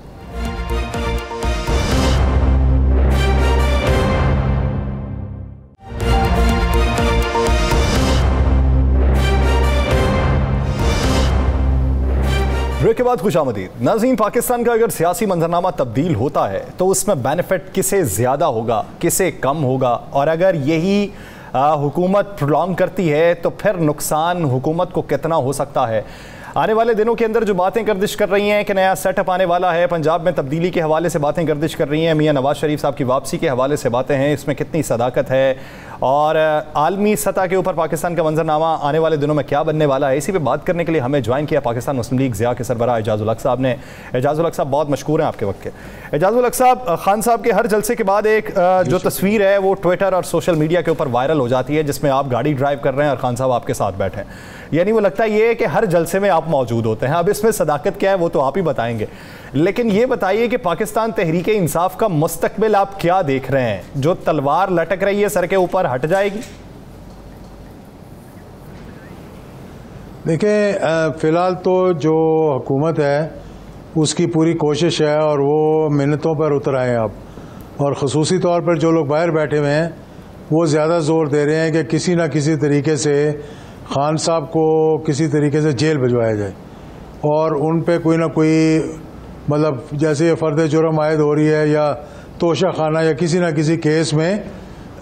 ब्रेक के बाद खुशामदीद। नाज़रीन, पाकिस्तान का अगर सियासी मंजरनामा तब्दील होता है तो उसमें बेनिफिट किसे ज़्यादा होगा, किसे कम होगा, और अगर यही हुकूमत प्रोलॉन्ग करती है तो फिर नुकसान हुकूमत को कितना हो सकता है। आने वाले दिनों के अंदर जो बातें गर्दिश कर रही हैं कि नया सेटअप आने वाला है, पंजाब में तब्दीली के हवाले से बातें गर्दिश कर रही हैं, मियां नवाज शरीफ साहब की वापसी के हवाले से बातें हैं, इसमें कितनी सदाकत है, और आलमी सतह के ऊपर पाकिस्तान का मंजरनामा आने वाले दिनों में क्या बनने वाला है, इसी पे बात करने के लिए हमें ज्वाइन किया पाकिस्तान मुस्लिम लीग ज़िया के सरबराह एजाज़ुल हक साहब ने। एजाज़ुल हक साहब बहुत मशकूर हैं आपके वक्त के। एजाज़ुल हक साहब, खान साहब के हर जलसे के बाद एक जो तस्वीर है वो ट्विटर और सोशल मीडिया के ऊपर वायरल हो जाती है, जिसमें आप गाड़ी ड्राइव कर रहे हैं और खान साहब आपके साथ बैठे हैं, यानी वो लगता ये है कि हर जलसे में आप मौजूद होते हैं। अब इसमें सदाकत क्या है वो तो आप ही बताएंगे, लेकिन ये बताइए कि पाकिस्तान तहरीक इंसाफ का मुस्तकबिल आप क्या देख रहे हैं? जो तलवार लटक रही है सर के ऊपर, हट जाएगी? देखिए, फ़िलहाल तो जो हुकूमत है उसकी पूरी कोशिश है और वो मिन्नतों पर उतर आए आप, और ख़ुसूसी तौर पर जो लोग बाहर बैठे हुए हैं वो ज़्यादा ज़ोर दे रहे हैं कि किसी न किसी तरीके से खान साहब को किसी तरीके से जेल भिजवाया जाए और उन पे कोई ना कोई, मतलब जैसे ये फ़र्द जुर्म आयद हो रही है या तोशा खाना या किसी न किसी केस में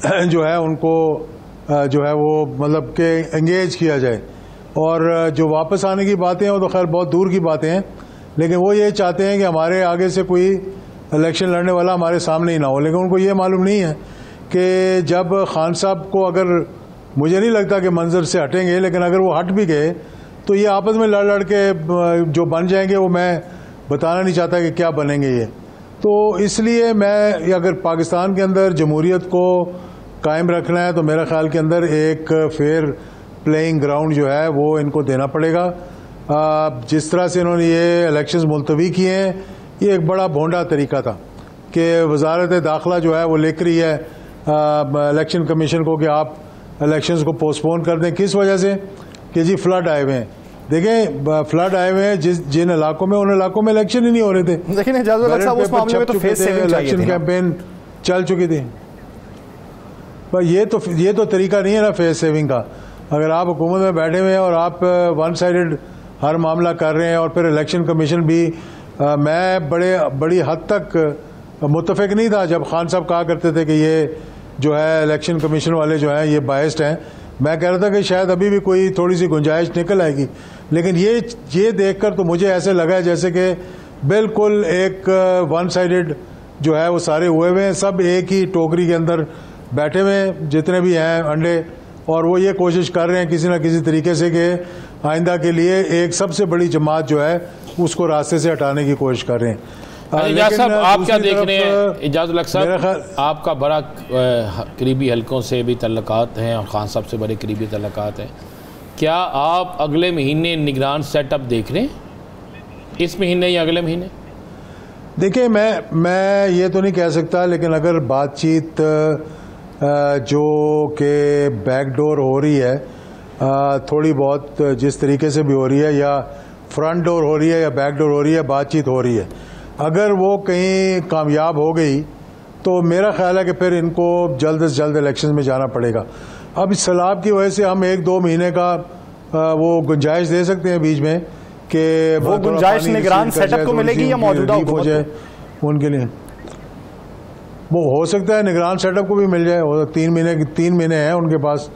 जो है उनको जो है वो मतलब कि एंगेज किया जाए और जो वापस आने की बातें हैं वो तो खैर बहुत दूर की बातें हैं, लेकिन वो ये चाहते हैं कि हमारे आगे से कोई इलेक्शन लड़ने वाला हमारे सामने ही ना हो। लेकिन उनको ये मालूम नहीं है कि जब खान साहब को, अगर मुझे नहीं लगता कि मंजर से हटेंगे, लेकिन अगर वो हट भी गए तो ये आपस में लड़ लड़ के जो बन जाएंगे वो मैं बताना नहीं चाहता कि क्या बनेंगे ये। तो इसलिए मैं, अगर पाकिस्तान के अंदर जमहूरियत को कायम रखना है तो मेरा ख्याल के अंदर एक फेयर प्लेइंग ग्राउंड जो है वो इनको देना पड़ेगा। जिस तरह से इन्होंने ये इलेक्शंस मुलतवी किए हैं, ये एक बड़ा भोंडा तरीका था कि वजारत दाखिला जो है वो लेख रही है इलेक्शन कमीशन को कि आप इलेक्शंस को पोस्टपोन कर दें। किस वजह से? कि जी फ्लड आए हुए हैं। देखें, फ्लड आए हुए हैं जिन इलाकों में, उन इलाकों में इलेक्शन ही नहीं हो रहे थे। लेकिन इलेक्शन कैंपेन चल चुकी थी। पर ये तो तरीका नहीं है ना फेस सेविंग का। अगर आप हुकूमत में बैठे हुए हैं और आप वन साइडेड हर मामला कर रहे हैं, और फिर इलेक्शन कमीशन भी, मैं बड़ी हद तक मुत्तफिक नहीं था जब खान साहब कहा करते थे कि ये जो है इलेक्शन कमीशन वाले जो हैं ये बायस्ड हैं। मैं कह रहा था कि शायद अभी भी कोई थोड़ी सी गुंजाइश निकल आएगी, लेकिन ये देखकर तो मुझे ऐसे लगा है जैसे कि बिल्कुल एक वन साइडेड जो है वो सारे हुए हुए हैं, सब एक ही टोकरी के अंदर बैठे हुए हैं जितने भी हैं अंडे, और वो ये कोशिश कर रहे हैं किसी न किसी तरीके से कि आइंदा के लिए एक सबसे बड़ी जमात जो है उसको रास्ते से हटाने की कोशिश कर रहे हैं। इजाज़ साहब, आप क्या देख रहे हैं? इजाज़ साहब, आपका बड़ा करीबी हलकों से भी तल्लुकात हैं और खान साहब से बड़े करीबी तल्लुकात हैं। क्या आप अगले महीने निगरान सेटअप देख रहे हैं, इस महीने या अगले महीने? देखिए, मैं ये तो नहीं कह सकता, लेकिन अगर बातचीत जो कि बैकडोर हो रही है थोड़ी बहुत, जिस तरीके से भी हो रही है, या फ्रंट डोर हो रही है या बैकडोर हो रही है, बातचीत हो रही है, अगर वो कहीं कामयाब हो गई तो मेरा ख्याल है कि फिर इनको जल्द से जल्द इलेक्शन में जाना पड़ेगा। अब इस सैलाब की वजह से हम 1-2 महीने का वो गुंजाइश दे सकते हैं बीच में कि वो गुंजाइश निगरान सेटअप को मिलेगी या मौजूदा हो जाए उनके लिए। वो हो सकता है निगरान सेटअप को भी मिल जाए, और 3 महीने हैं उनके पास,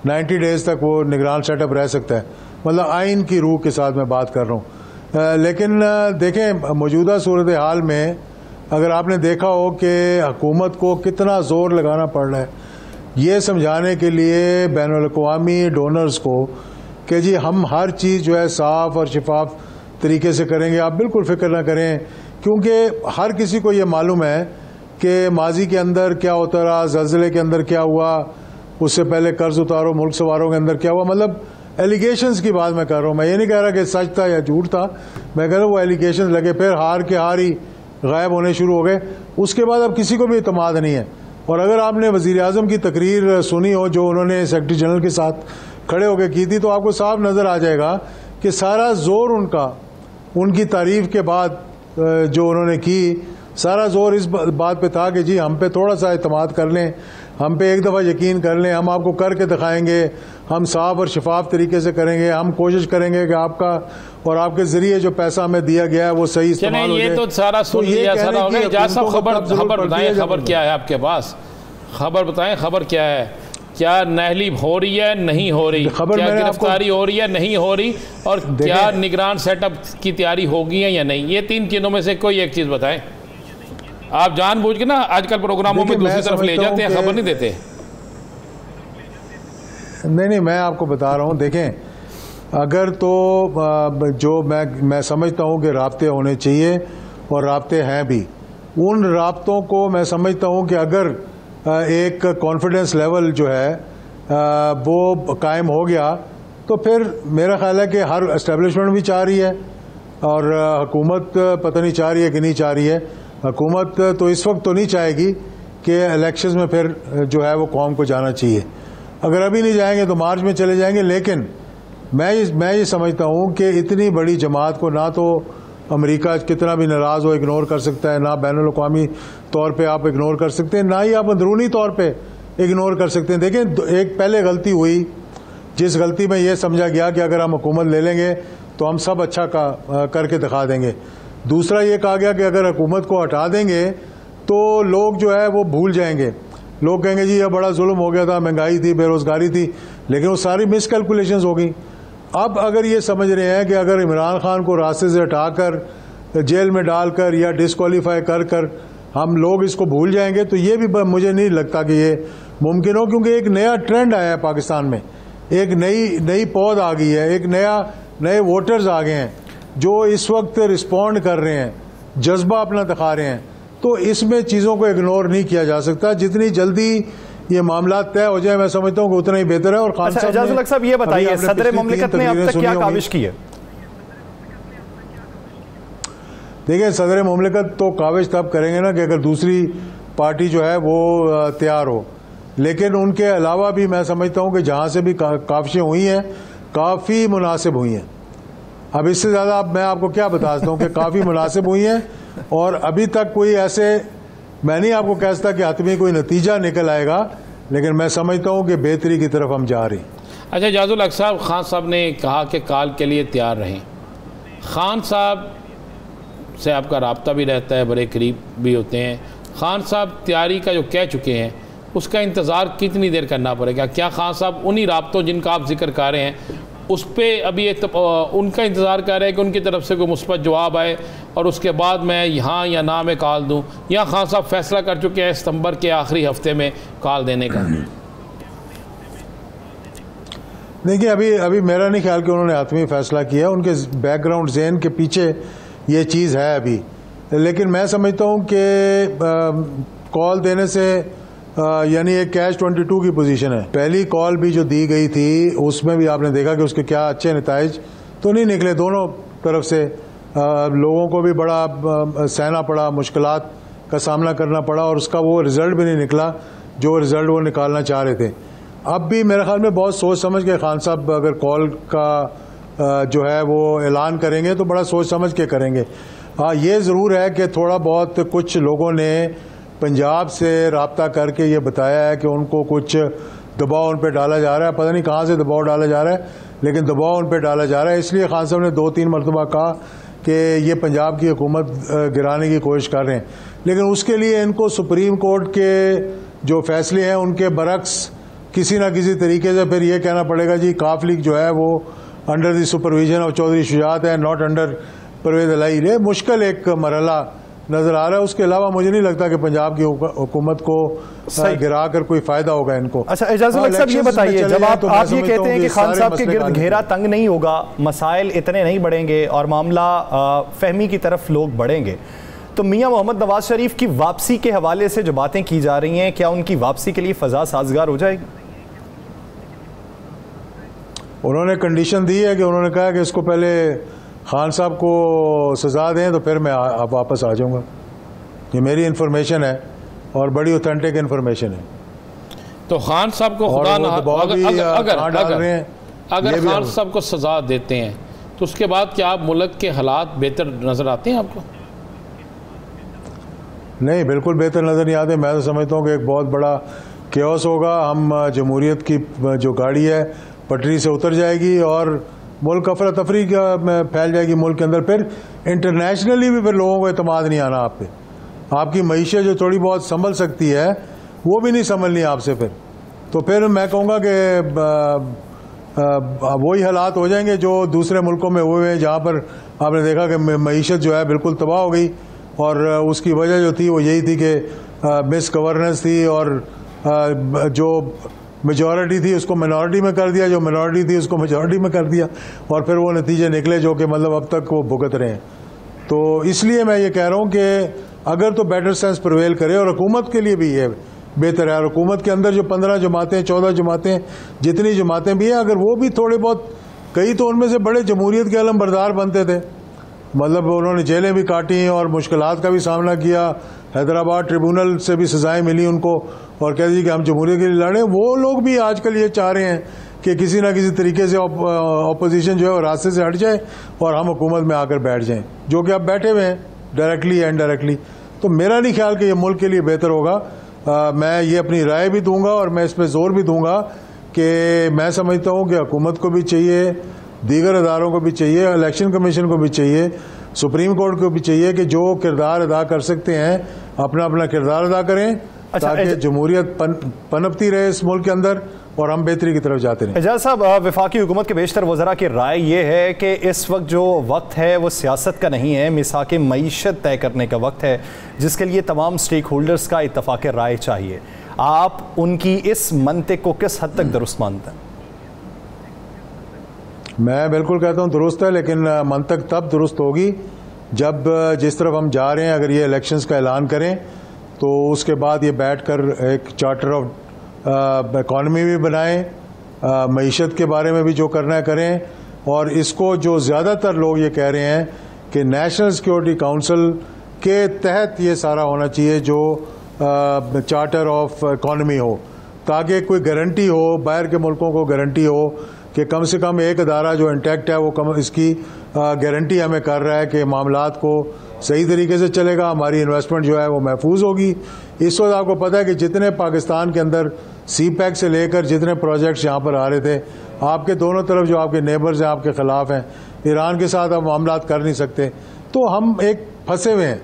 90 डेज तक वो निगरान सेटअप रह सकता है। मतलब आइन की रूह के साथ मैं बात कर रहा हूँ। लेकिन देखें, मौजूदा सूरत हाल में अगर आपने देखा हो कि हुकूमत को कितना जोर लगाना पड़ रहा है ये समझाने के लिए बैनुल-अक़वामी डोनर्स को कि जी हम हर चीज़ जो है साफ और शफाफ तरीके से करेंगे, आप बिल्कुल फिक्र ना करें, क्योंकि हर किसी को ये मालूम है कि माजी के अंदर क्या होता रहा, ज़लज़ले के अंदर क्या हुआ, उससे पहले कर्ज उतारो मुल्क सवारों के अंदर क्या हुआ। मतलब एलिगेशंस की बात मैं कर रहा हूँ, मैं ये नहीं कह रहा कि सच था या झूठ था, मैं कह रहा हूँ वो एलिगेशंस लगे, फिर हार ही गायब होने शुरू हो गए। उसके बाद अब किसी को भी इतमाद नहीं है। और अगर आपने वज़ीर आज़म की तकरीर सुनी हो जो उन्होंने सेक्रेटरी जनरल के साथ खड़े होकर की थी, तो आपको साफ नज़र आ जाएगा कि सारा जोर उनकी तारीफ के बाद जो उन्होंने की, सारा जोर इस बात पे था कि जी हम पे थोड़ा सा इतमाद कर लें, हम पे एक दफ़ा यकीन कर लें, हम आपको करके दिखाएंगे, हम साफ और शफाफ तरीके से करेंगे, हम कोशिश करेंगे कि आपका और आपके जरिए जो पैसा हमें दिया गया है वो सही इस्तेमाल हो जाए। ये तो सारा सुन लिया, सारा हो गया। इजाज़ साहब, खबर बताएं, खबर क्या है आपके पास? खबर बताएं, खबर क्या है? क्या नहली हो रही है, नहीं हो रही? क्या गिरफ्तारी हो रही है, नहीं हो रही? और क्या निगरान सेटअप की तैयारी होगी या नहीं? ये 3 चीज़ों में से कोई एक चीज़ बताएं। आप जानबूझ के ना आजकल प्रोग्रामों में दूसरी तरफ ले जाते हैं, खबर नहीं देते। नहीं, मैं आपको बता रहा हूँ। देखें, अगर तो जो मैं समझता हूँ कि राब्ते होने चाहिए और राब्ते हैं भी, उन राब्तों को मैं समझता हूँ कि अगर एक कॉन्फिडेंस लेवल जो है वो कायम हो गया तो फिर मेरा ख्याल है कि हर एस्टेब्लिशमेंट भी चाह रही है और हुकूमत पता नहीं चाह रही है कि नहीं चाह रही है। हुकूमत तो इस वक्त तो नहीं चाहेगी कि इलेक्शंस में फिर जो है वो कौम को जाना चाहिए। अगर अभी नहीं जाएंगे तो मार्च में चले जाएंगे। लेकिन मैं ये समझता हूँ कि इतनी बड़ी जमात को ना तो अमेरिका कितना भी नाराज़ हो इग्नोर कर सकता है, ना बैनुल-अक़वामी तौर पे आप इग्नोर कर सकते हैं, ना ही आप अंदरूनी तौर पे इग्नोर कर सकते हैं। देखें, एक पहले गलती हुई जिस गलती में ये समझा गया कि अगर हम हुकूमत ले लेंगे तो हम सब अच्छा करके दिखा देंगे। दूसरा ये कहा गया कि अगर हुकूमत को हटा देंगे तो लोग जो है वो भूल जाएंगे, लोग कहेंगे जी यह बड़ा जुल्म हो गया था, महंगाई थी, बेरोजगारी थी, लेकिन वो सारी मिसकैलकुलेशंस हो गई। अब अगर ये समझ रहे हैं कि अगर इमरान खान को रास्ते से हटाकर जेल में डालकर या डिस्क्वालीफाई कर कर हम लोग इसको भूल जाएंगे, तो ये भी मुझे नहीं लगता कि ये मुमकिन हो, क्योंकि एक नया ट्रेंड आया है पाकिस्तान में, एक नई पौध आ गई है, एक नए वोटर्स आ गए हैं जो इस वक्त रिस्पॉन्ड कर रहे हैं, जज्बा अपना दिखा रहे हैं। तो इसमें चीज़ों को इग्नोर नहीं किया जा सकता। जितनी जल्दी ये मामला तय हो जाए, मैं समझता हूँ कि उतना ही बेहतर है। और खान साहब ये बताइए, सदर मुमलिकत ने अब तक क्या काविश की है? देखिए, सदर मुमलिकत तो काविश तब करेंगे ना कि अगर दूसरी पार्टी जो है वो तैयार हो, लेकिन उनके अलावा भी मैं समझता हूँ कि जहाँ से भी काविशें हुई हैं काफ़ी मुनासिब हुई हैं। अब इससे ज़्यादा मैं आपको क्या बता सकता हूँ कि काफ़ी मुनासिब हुई हैं, और अभी तक कोई ऐसे मैं नहीं आपको कह सकता कि हतमी कोई नतीजा निकल आएगा, लेकिन मैं समझता हूँ कि बेहतरी की तरफ हम जा रहे हैं। अच्छा एजाजुल हक साहब, खान साहब ने कहा कि काल के लिए तैयार रहें। खान साहब से आपका राब्ता भी रहता है, बड़े करीब भी होते हैं। खान साहब तैयारी का जो कह चुके हैं उसका इंतज़ार कितनी देर करना पड़ेगा? क्या खान साहब उन्हीं राब्तों जिनका आप जिक्र कर रहे हैं उस पर अभी उनका इंतज़ार कर रहे हैं कि उनकी तरफ से कोई मुस्बत जवाब आए और उसके बाद मैं यहाँ या ना में कॉल दूँ, या खान साहब फैसला कर चुके हैं सितंबर के आखिरी हफ्ते में कॉल देने का? देखिए, अभी मेरा नहीं ख्याल कि उन्होंने आत्मी फैसला किया, उनके बैकग्राउंड ज़हन के पीछे ये चीज़ है अभी। लेकिन मैं समझता हूँ कि कॉल देने से यानी एक कैच 22 की पोजीशन है। पहली कॉल भी जो दी गई थी उसमें भी आपने देखा कि उसके क्या अच्छे नताइज तो नहीं निकले। दोनों तरफ से लोगों को भी बड़ा सहना पड़ा, मुश्किलात का सामना करना पड़ा, और उसका वो रिज़ल्ट भी नहीं निकला जो रिज़ल्ट वो निकालना चाह रहे थे। अब भी मेरे ख्याल में बहुत सोच समझ के खान साहब अगर कॉल का जो है वो ऐलान करेंगे तो बड़ा सोच समझ के करेंगे। हाँ, ये ज़रूर है कि थोड़ा बहुत कुछ लोगों ने पंजाब से रब्ता करके ये बताया है कि उनको कुछ दबाव उन पर डाला जा रहा है। पता नहीं कहाँ से दबाव डाला जा रहा है, लेकिन दबाव उन पर डाला जा रहा है। इसलिए खान साहब ने 2-3 मरतबा कहा कि ये पंजाब की हुकूमत गिराने की कोशिश कर रहे हैं, लेकिन उसके लिए इनको सुप्रीम कोर्ट के जो फैसले हैं उनके बरक्स किसी ना किसी तरीके से फिर ये कहना पड़ेगा जी काफ लीग जो है वो under the supervision of Chaudhry Shujaat है, नॉट अंडर परवेज अलाई। ये मुश्किल एक मरहला नजर आ रहा है। उसके अलावा मुझे नहीं लगता कि पंजाब की हुकूमत को गिरा कर कोई फायदा होगा इनको। अच्छा एजाजुल साहब ये बताइए, जब आप ये कहते हैं कि खान साहब के गिर्द घेरा तंग नहीं होगा, मसाइल इतने नहीं बढ़ेंगे और मामला फहमी की तरफ लोग बढ़ेंगे, तो मियां मोहम्मद नवाज शरीफ की वापसी के हवाले से जो बातें की जा रही हैं, क्या उनकी वापसी के लिए फजा साजगार हो जाएगी? उन्होंने कंडीशन दी है कि उन्होंने कहा कि इसको पहले खान साहब को सजा दें तो फिर मैं वापस आ जाऊंगा। ये मेरी इंफॉर्मेशन है और बड़ी ऑथेंटिक इंफॉर्मेशन है। तो खान साहब को खुदा ना अगर खान साहब को सजा देते हैं तो उसके बाद क्या आप मुल्क के हालात बेहतर नजर आते हैं आपको? नहीं, बिल्कुल बेहतर नजर नहीं आते। मैं तो समझता हूँ कि एक बहुत बड़ा केओस होगा। हम जमहूरियत की जो गाड़ी है पटरी से उतर जाएगी और मुल्क अफरा तफरी में फैल जाएगी मुल्क के अंदर। फिर इंटरनेशनली भी फिर लोगों को एतमाद नहीं आना आप पे। आपकी मईशत जो थोड़ी बहुत संभल सकती है वो भी नहीं संभलनी आपसे। फिर मैं कहूँगा कि वही हालात हो जाएंगे जो दूसरे मुल्कों में हुए हैं, जहाँ पर आपने देखा कि मईशत जो है बिल्कुल तबाह हो गई, और उसकी वजह जो थी वो यही थी कि मिस गवर्नेंस थी, और जो मेजॉरिटी थी उसको मिनॉरिटी में कर दिया, जो मिनॉरिटी थी उसको मेजॉरिटी में कर दिया, और फिर वो नतीजे निकले जो कि मतलब अब तक वो भुगत रहे हैं। तो इसलिए मैं ये कह रहा हूँ कि अगर तो बेटर सेंस प्रिवेल करे, और हुकूमत के लिए भी ये बेहतर है, और हुकूमत के अंदर जो 15 जमातें 14 जमातें जितनी जमातें भी हैं, अगर वो भी थोड़े बहुत, कई तो उनमें से बड़े जमहूरियत के अलम बरदार बनते थे, मतलब उन्होंने जेलें भी काटी और मुश्किलात का भी सामना किया, हैदराबाद ट्रिब्यूनल से भी सजाएं मिली उनको, और कह दी कि हम जमहूरियत के लिए लड़े। वो लोग भी आजकल ये चाह रहे हैं कि किसी ना किसी तरीके से अपोजिशन जो है वो रास्ते से हट जाए और हम हुकूमत में आकर बैठ जाएं, जो कि अब बैठे हुए हैं डायरेक्टली या इनडायरेक्टली। तो मेरा नहीं ख्याल कि ये मुल्क के लिए बेहतर होगा। मैं ये अपनी राय भी दूंगा और मैं इस पर जोर भी दूंगा कि मैं समझता हूँ कि हुकूमत को भी चाहिए, दीगर अदारों को भी चाहिए, इलेक्शन कमीशन को भी चाहिए, सुप्रीम कोर्ट को भी चाहिए कि जो किरदार अदा कर सकते हैं अपना अपना किरदार अदा करें, ताकि जमहूरियत पनपती रहे इस मुल्क के अंदर और हम बेहतरी की तरफ जाते रहें। एजाज साहब, वफाकी हुकूमत के बेशतर वज़रा की राय ये है कि इस वक्त जो वक्त है वो सियासत का नहीं है, मिसाक मईशत तय करने का वक्त है, जिसके लिए तमाम स्टेक होल्डर्स का इत्तफाक राय चाहिए। आप उनकी इस मंतिक को किस हद तक दुरुस्त मानते हैं? मैं बिल्कुल कहता हूँ दुरुस्त है, लेकिन मंतक तब दुरुस्त होगी जब जिस तरफ हम जा रहे हैं, अगर ये इलेक्शंस का ऐलान करें तो उसके बाद ये बैठकर एक चार्टर ऑफ इकॉनमी भी बनाएं, मईशत के बारे में भी जो करना है करें, और इसको जो ज़्यादातर लोग ये कह रहे हैं कि नेशनल सिक्योरिटी काउंसिल के तहत ये सारा होना चाहिए, जो चार्टर ऑफ इकॉनमी हो, ताकि कोई गारंटी हो, बाहर के मुल्कों को गारंटी हो कि कम से कम एक अदारा जो इंटैक्ट है वो कम इसकी गारंटी हमें कर रहा है कि मामलात को सही तरीके से चलेगा, हमारी इन्वेस्टमेंट जो है वो महफूज होगी। इस वक्त आपको पता है कि जितने पाकिस्तान के अंदर CPEC से लेकर जितने प्रोजेक्ट्स यहाँ पर आ रहे थे, आपके दोनों तरफ जो आपके नेबर्स हैं आपके खिलाफ हैं, ईरान के साथ आप मामलात कर नहीं सकते, तो हम एक फंसे हुए हैं।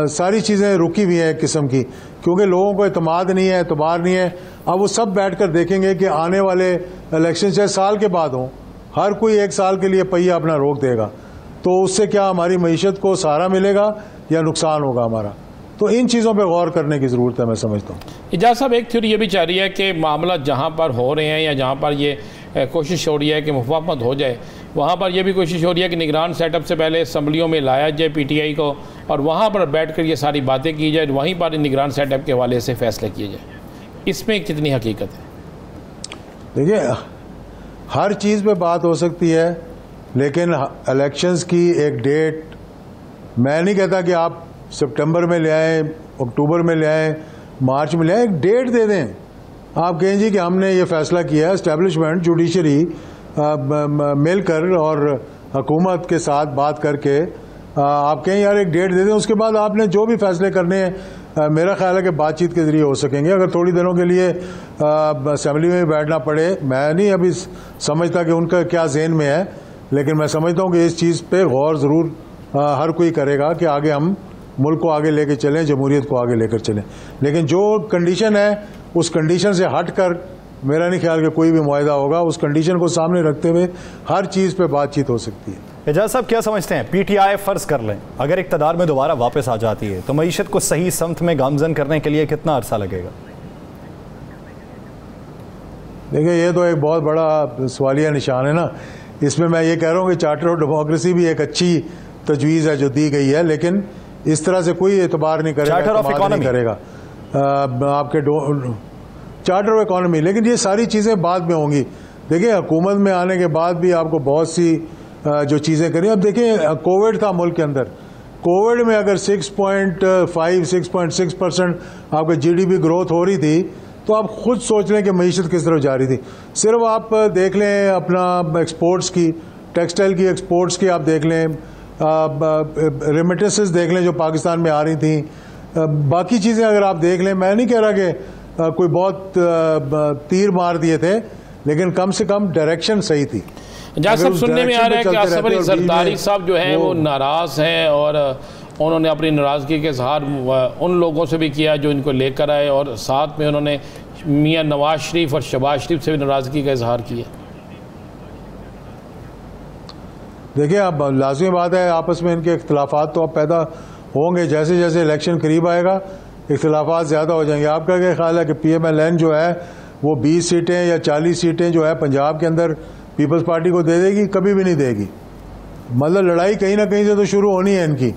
सारी चीज़ें रुकी हुई हैं एक किस्म की, क्योंकि लोगों को एतमाद नहीं है, एतबार नहीं है। अब वो सब बैठकर देखेंगे कि आने वाले इलेक्शन चाहे साल के बाद हों, हर कोई एक साल के लिए पहिया अपना रोक देगा, तो उससे क्या हमारी मईशत को सहारा मिलेगा या नुकसान होगा हमारा। तो इन चीज़ों पे गौर करने की ज़रूरत है, मैं समझता हूँ। एजाज साहब, एक थ्योरी ये भी चाह रही है कि मामला जहाँ पर हो रहे हैं या जहाँ पर ये कोशिश हो रही है कि मुफाहमत हो जाए, वहाँ पर यह भी कोशिश हो रही है कि निगरान सेटअप से पहले असम्बलियों में लाया जाए PTI को, और वहाँ पर बैठ कर ये सारी बातें की जाए, वहीं पर निगरान सेटअप के हवाले से फैसले किए जाए। इसमें कितनी हकीकत है? देखिए, हर चीज़ पे बात हो सकती है, लेकिन इलेक्शंस की एक डेट, मैं नहीं कहता कि आप सितंबर में ले आएँ, अक्टूबर में ले आएँ, मार्च में ले आएँ, एक डेट दे दें। आप कहें जी कि हमने ये फैसला किया है, एस्टेब्लिशमेंट जुडिशरी मिलकर और हुकूमत के साथ बात करके आप कहें यार एक डेट दे दें, उसके बाद आपने जो भी फैसले करने हैं मेरा ख्याल है कि बातचीत के जरिए हो सकेंगे। अगर थोड़ी दिनों के लिए असेंबली में भी बैठना पड़े, मैं नहीं अभी समझता कि उनका क्या ज़हन में है, लेकिन मैं समझता हूँ कि इस चीज़ पे गौर ज़रूर हर कोई करेगा कि आगे हम मुल्क को आगे लेकर चलें, जमहूरियत को आगे लेकर चलें। लेकिन जो कंडीशन है उस कंडीशन से हट कर मेरा नहीं ख्याल कि कोई भी मुआहदा होगा। उस कंडीशन को सामने रखते हुए हर चीज़ पे बातचीत हो सकती है। एजाज साहब, क्या समझते हैं, PTI फ़र्ज़ कर लें अगर इक़्तिदार में दोबारा वापस आ जाती है तो मईशत को सही समत में गामज़न करने के लिए कितना अरसा लगेगा? देखिए, ये तो एक बहुत बड़ा सवालिया निशान है ना। इसमें मैं ये कह रहा हूँ कि चार्टर ऑफ डेमोक्रेसी भी एक अच्छी तजवीज़ है जो दी गई है, लेकिन इस तरह से कोई एतबार नहीं करेगा, चार्टर ऑफ इकॉनमी करेगा आपके चार्टर ऑफ इकॉनमी। लेकिन ये सारी चीज़ें बाद में होंगी। देखिए, हुकूमत में आने के बाद भी आपको बहुत सी जो चीज़ें करी। अब देखिए, कोविड था मुल्क के अंदर, कोविड में अगर 6.6% आपका GDP ग्रोथ हो रही थी, तो आप खुद सोच लें कि मईशत किस तरफ जा रही थी। सिर्फ आप देख लें अपना एक्सपोर्ट्स की, टेक्सटाइल की एक्सपोर्ट्स की आप देख लें, रेमिटेंसेस देख लें जो पाकिस्तान में आ रही थी, बाकी चीज़ें अगर आप देख लें, मैं नहीं कह रहा कि कोई बहुत तीर मार दिए थे, लेकिन कम से कम डायरेक्शन सही थी। एजाज साहब, सुनने में आ रहा है कि आसिफ अली जरदारी साहब जो हैं वो नाराज़ हैं, और उन्होंने अपनी नाराज़गी का इजहार उन लोगों से भी किया जो इनको लेकर आए, और साथ में उन्होंने मियां नवाज शरीफ और शहबाज शरीफ से भी नाराज़गी का इजहार किया। देखिए, अब लाज़मी बात है आपस में इनके इख्तिलाफात तो अब पैदा होंगे, जैसे जैसे इलेक्शन करीब आएगा इख्तिलाफात ज़्यादा हो जाएंगे। आपका क्या ख्याल है कि PMLN जो है वो 20 सीटें या 40 सीटें जो है पंजाब के अंदर पीपल्स पार्टी को दे देगी? कभी भी नहीं देगी। मतलब लड़ाई कहीं ना कहीं से तो शुरू होनी है इनकी,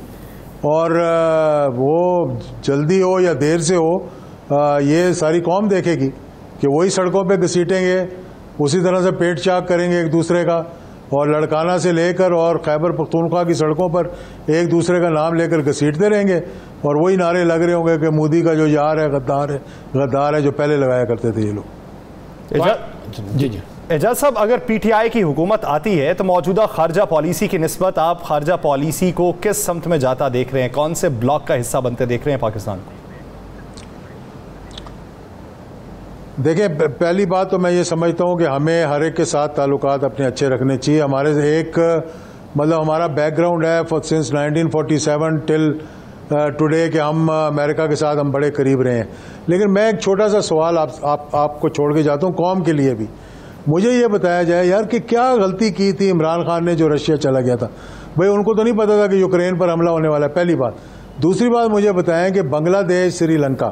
और वो जल्दी हो या देर से हो, ये सारी कौम देखेगी कि वही सड़कों पे घसीटेंगे, उसी तरह से पेट चाक करेंगे एक दूसरे का, और लड़काना से लेकर और खैबर पख्तूनख्वा की सड़कों पर एक दूसरे का नाम लेकर घसीटते रहेंगे, और वही नारे लग रहे होंगे कि मोदी का जो यार है गद्दार है, जो पहले लगाया करते थे ये लोग। जी जी एजाज साहब, अगर PTI की हुकूमत आती है तो मौजूदा खारजा पॉलिसी की निस्बत आप खारजा पॉलिसी को किस समत में जाता देख रहे हैं? कौन से ब्लॉक का हिस्सा बनते देख रहे हैं पाकिस्तान को? देखिए, पहली बात तो मैं ये समझता हूँ कि हमें हर एक के साथ ताल्लुकात अपने अच्छे रखने चाहिए। हमारे एक मतलब हमारा बैकग्राउंड है सिंस 1947 टिल टुडे कि हम अमेरिका के साथ हम बड़े करीब रहे हैं। लेकिन मैं एक छोटा सा सवाल आपको छोड़ के जाता हूँ कौम के लिए भी। मुझे ये बताया जाए यार कि क्या गलती की थी इमरान खान ने जो रशिया चला गया था। भाई उनको तो नहीं पता था कि यूक्रेन पर हमला होने वाला है, पहली बात। दूसरी बात मुझे बताएं कि बांग्लादेश, श्रीलंका,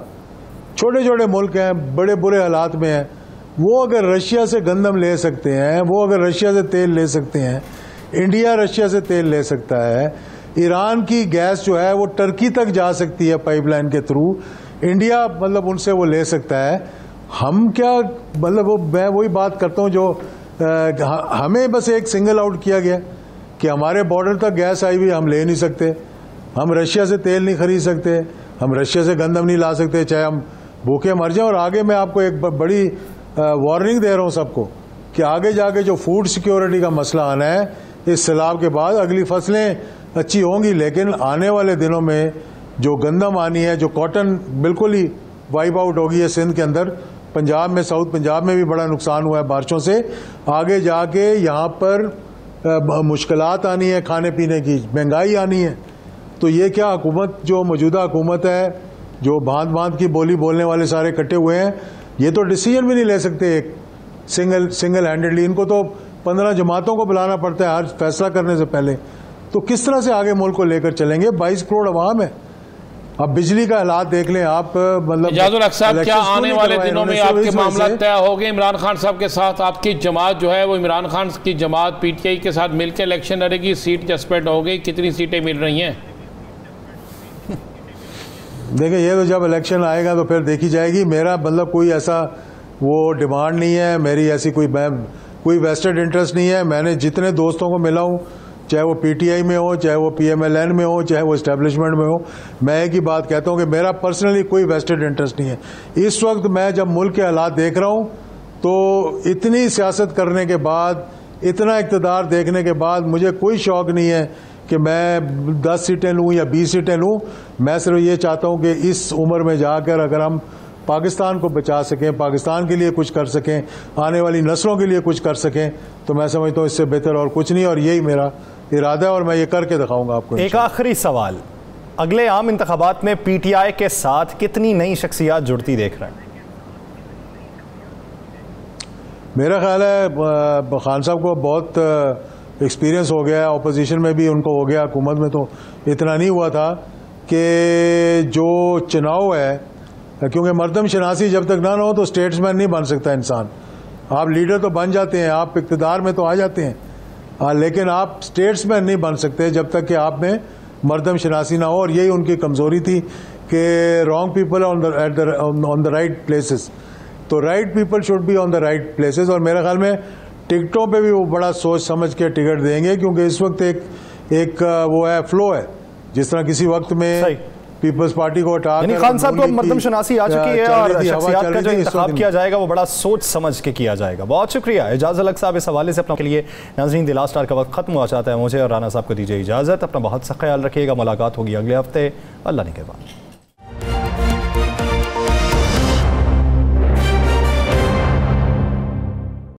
छोटे छोटे मुल्क हैं, बड़े बुरे हालात में हैं, वो अगर रशिया से गंदम ले सकते हैं, वो अगर रशिया से तेल ले सकते हैं, इंडिया रशिया से तेल ले सकता है, ईरान की गैस जो है वो टर्की तक जा सकती है पाइपलाइन के थ्रू, इंडिया मतलब उनसे वो ले सकता है। हम क्या मतलब वो मैं वही बात करता हूँ जो हमें बस एक सिंगल आउट किया गया कि हमारे बॉर्डर तक गैस आई हुई हम ले नहीं सकते, हम रशिया से तेल नहीं खरीद सकते, हम रशिया से गंदम नहीं ला सकते, चाहे हम भूखे मर जाएं। और आगे मैं आपको एक बड़ी वार्निंग दे रहा हूँ सबको कि आगे जाके जो फूड सिक्योरिटी का मसला आना है इस सैलाब के बाद, अगली फसलें अच्छी होंगी लेकिन आने वाले दिनों में जो गंदम आनी है, जो कॉटन बिल्कुल ही वाइप आउट होगी है सिंध के अंदर, पंजाब में, साउथ पंजाब में भी बड़ा नुकसान हुआ है बारिशों से, आगे जाके यहाँ पर मुश्किलात आनी है, खाने पीने की महंगाई आनी है। तो ये क्या हुकूमत, जो मौजूदा हुकूमत है, जो भांत भांत की बोली बोलने वाले सारे इकट्ठे हुए हैं, ये तो डिसीजन भी नहीं ले सकते एक सिंगल हैंडेडली। इनको तो 15 जमातों को बुलाना पड़ता है हर फैसला करने से पहले। तो किस तरह से आगे मुल्क को लेकर चलेंगे? 22 करोड़ अवाम है। अब बिजली का हालात देख लें आप, मतलब इजाजुल हक साहब, क्या आने वाले दिनों में आपके मामला तय हो गए इमरान खान साहब के साथ? आपकी जमात जो है वो इमरान खान की जमात पीटीआई के साथ मिलकर इलेक्शन लड़ेगी, सीट जस्पेंट हो गई, कितनी सीटें मिल रही हैं? देखिए ये तो जब इलेक्शन आएगा तो फिर देखी जाएगी। मेरा मतलब कोई ऐसा वो डिमांड नहीं है, मेरी ऐसी कोई वेस्टेड इंटरेस्ट नहीं है। मैंने जितने दोस्तों को मिला हूँ, चाहे वो पीटीआई में हो, चाहे वो पीएमएलएन में हो, चाहे वो एस्टेब्लिशमेंट में हो, मैं एक ही बात कहता हूँ कि मेरा पर्सनली कोई वेस्टेड इंटरेस्ट नहीं है। इस वक्त मैं जब मुल्क के हालात देख रहा हूँ तो इतनी सियासत करने के बाद, इतना इक़्तिदार देखने के बाद मुझे कोई शौक़ नहीं है कि मैं 10 सीटें लूँ या 20 सीटें लूँ। मैं सिर्फ ये चाहता हूँ कि इस उम्र में जाकर अगर हम पाकिस्तान को बचा सकें, पाकिस्तान के लिए कुछ कर सकें, आने वाली नस्लों के लिए कुछ कर सकें, तो मैं समझता हूँ इससे बेहतर और कुछ नहीं। और यही मेरा इरादा है और मैं ये करके दिखाऊंगा आपको। एक आखिरी सवाल, अगले आम इंतखाबात में पीटीआई के साथ कितनी नई शख्सियात जुड़ती देख रहे हैं? मेरा ख्याल है खान साहब को बहुत एक्सपीरियंस हो गया है, अपोजिशन में भी उनको हो गया, हुकूमत में तो इतना नहीं हुआ था कि जो चुनाव है, क्योंकि मर्दम शनासी जब तक ना हो तो स्टेट्समैन नहीं बन सकता इंसान। आप लीडर तो बन जाते हैं, आप इक़्तिदार में तो आ जाते हैं, लेकिन आप स्टेट्समैन नहीं बन सकते जब तक कि आप में मर्दम शनासी ना हो। और यही उनकी कमज़ोरी थी कि wrong people on the right places. तो right people should be on the right places. और मेरे ख्याल में टिकटों पे भी वो बड़ा सोच समझ के टिकट देंगे, क्योंकि इस वक्त एक वो है, फ्लो है, जिस तरह किसी वक्त में पीपल्स पार्टी को हटा कर खान साहब को मर्दम शनासी आ चुकी है और शख्सियत का जो इंतखाब किया जाएगा वो बड़ा सोच समझ के किया जाएगा। बहुत शुक्रिया एजाज अलग साहब, इस हवाले से अपने के लिए। नाज़रीन, द लास्ट आवर का वक्त खत्म हुआ चाहता है मुझे और राना साहब को दीजिए इजाज़त। अपना बहुत सा ख्याल रखिएगा, मुलाकात होगी अगले हफ्ते, अल्लाह ने के बाद।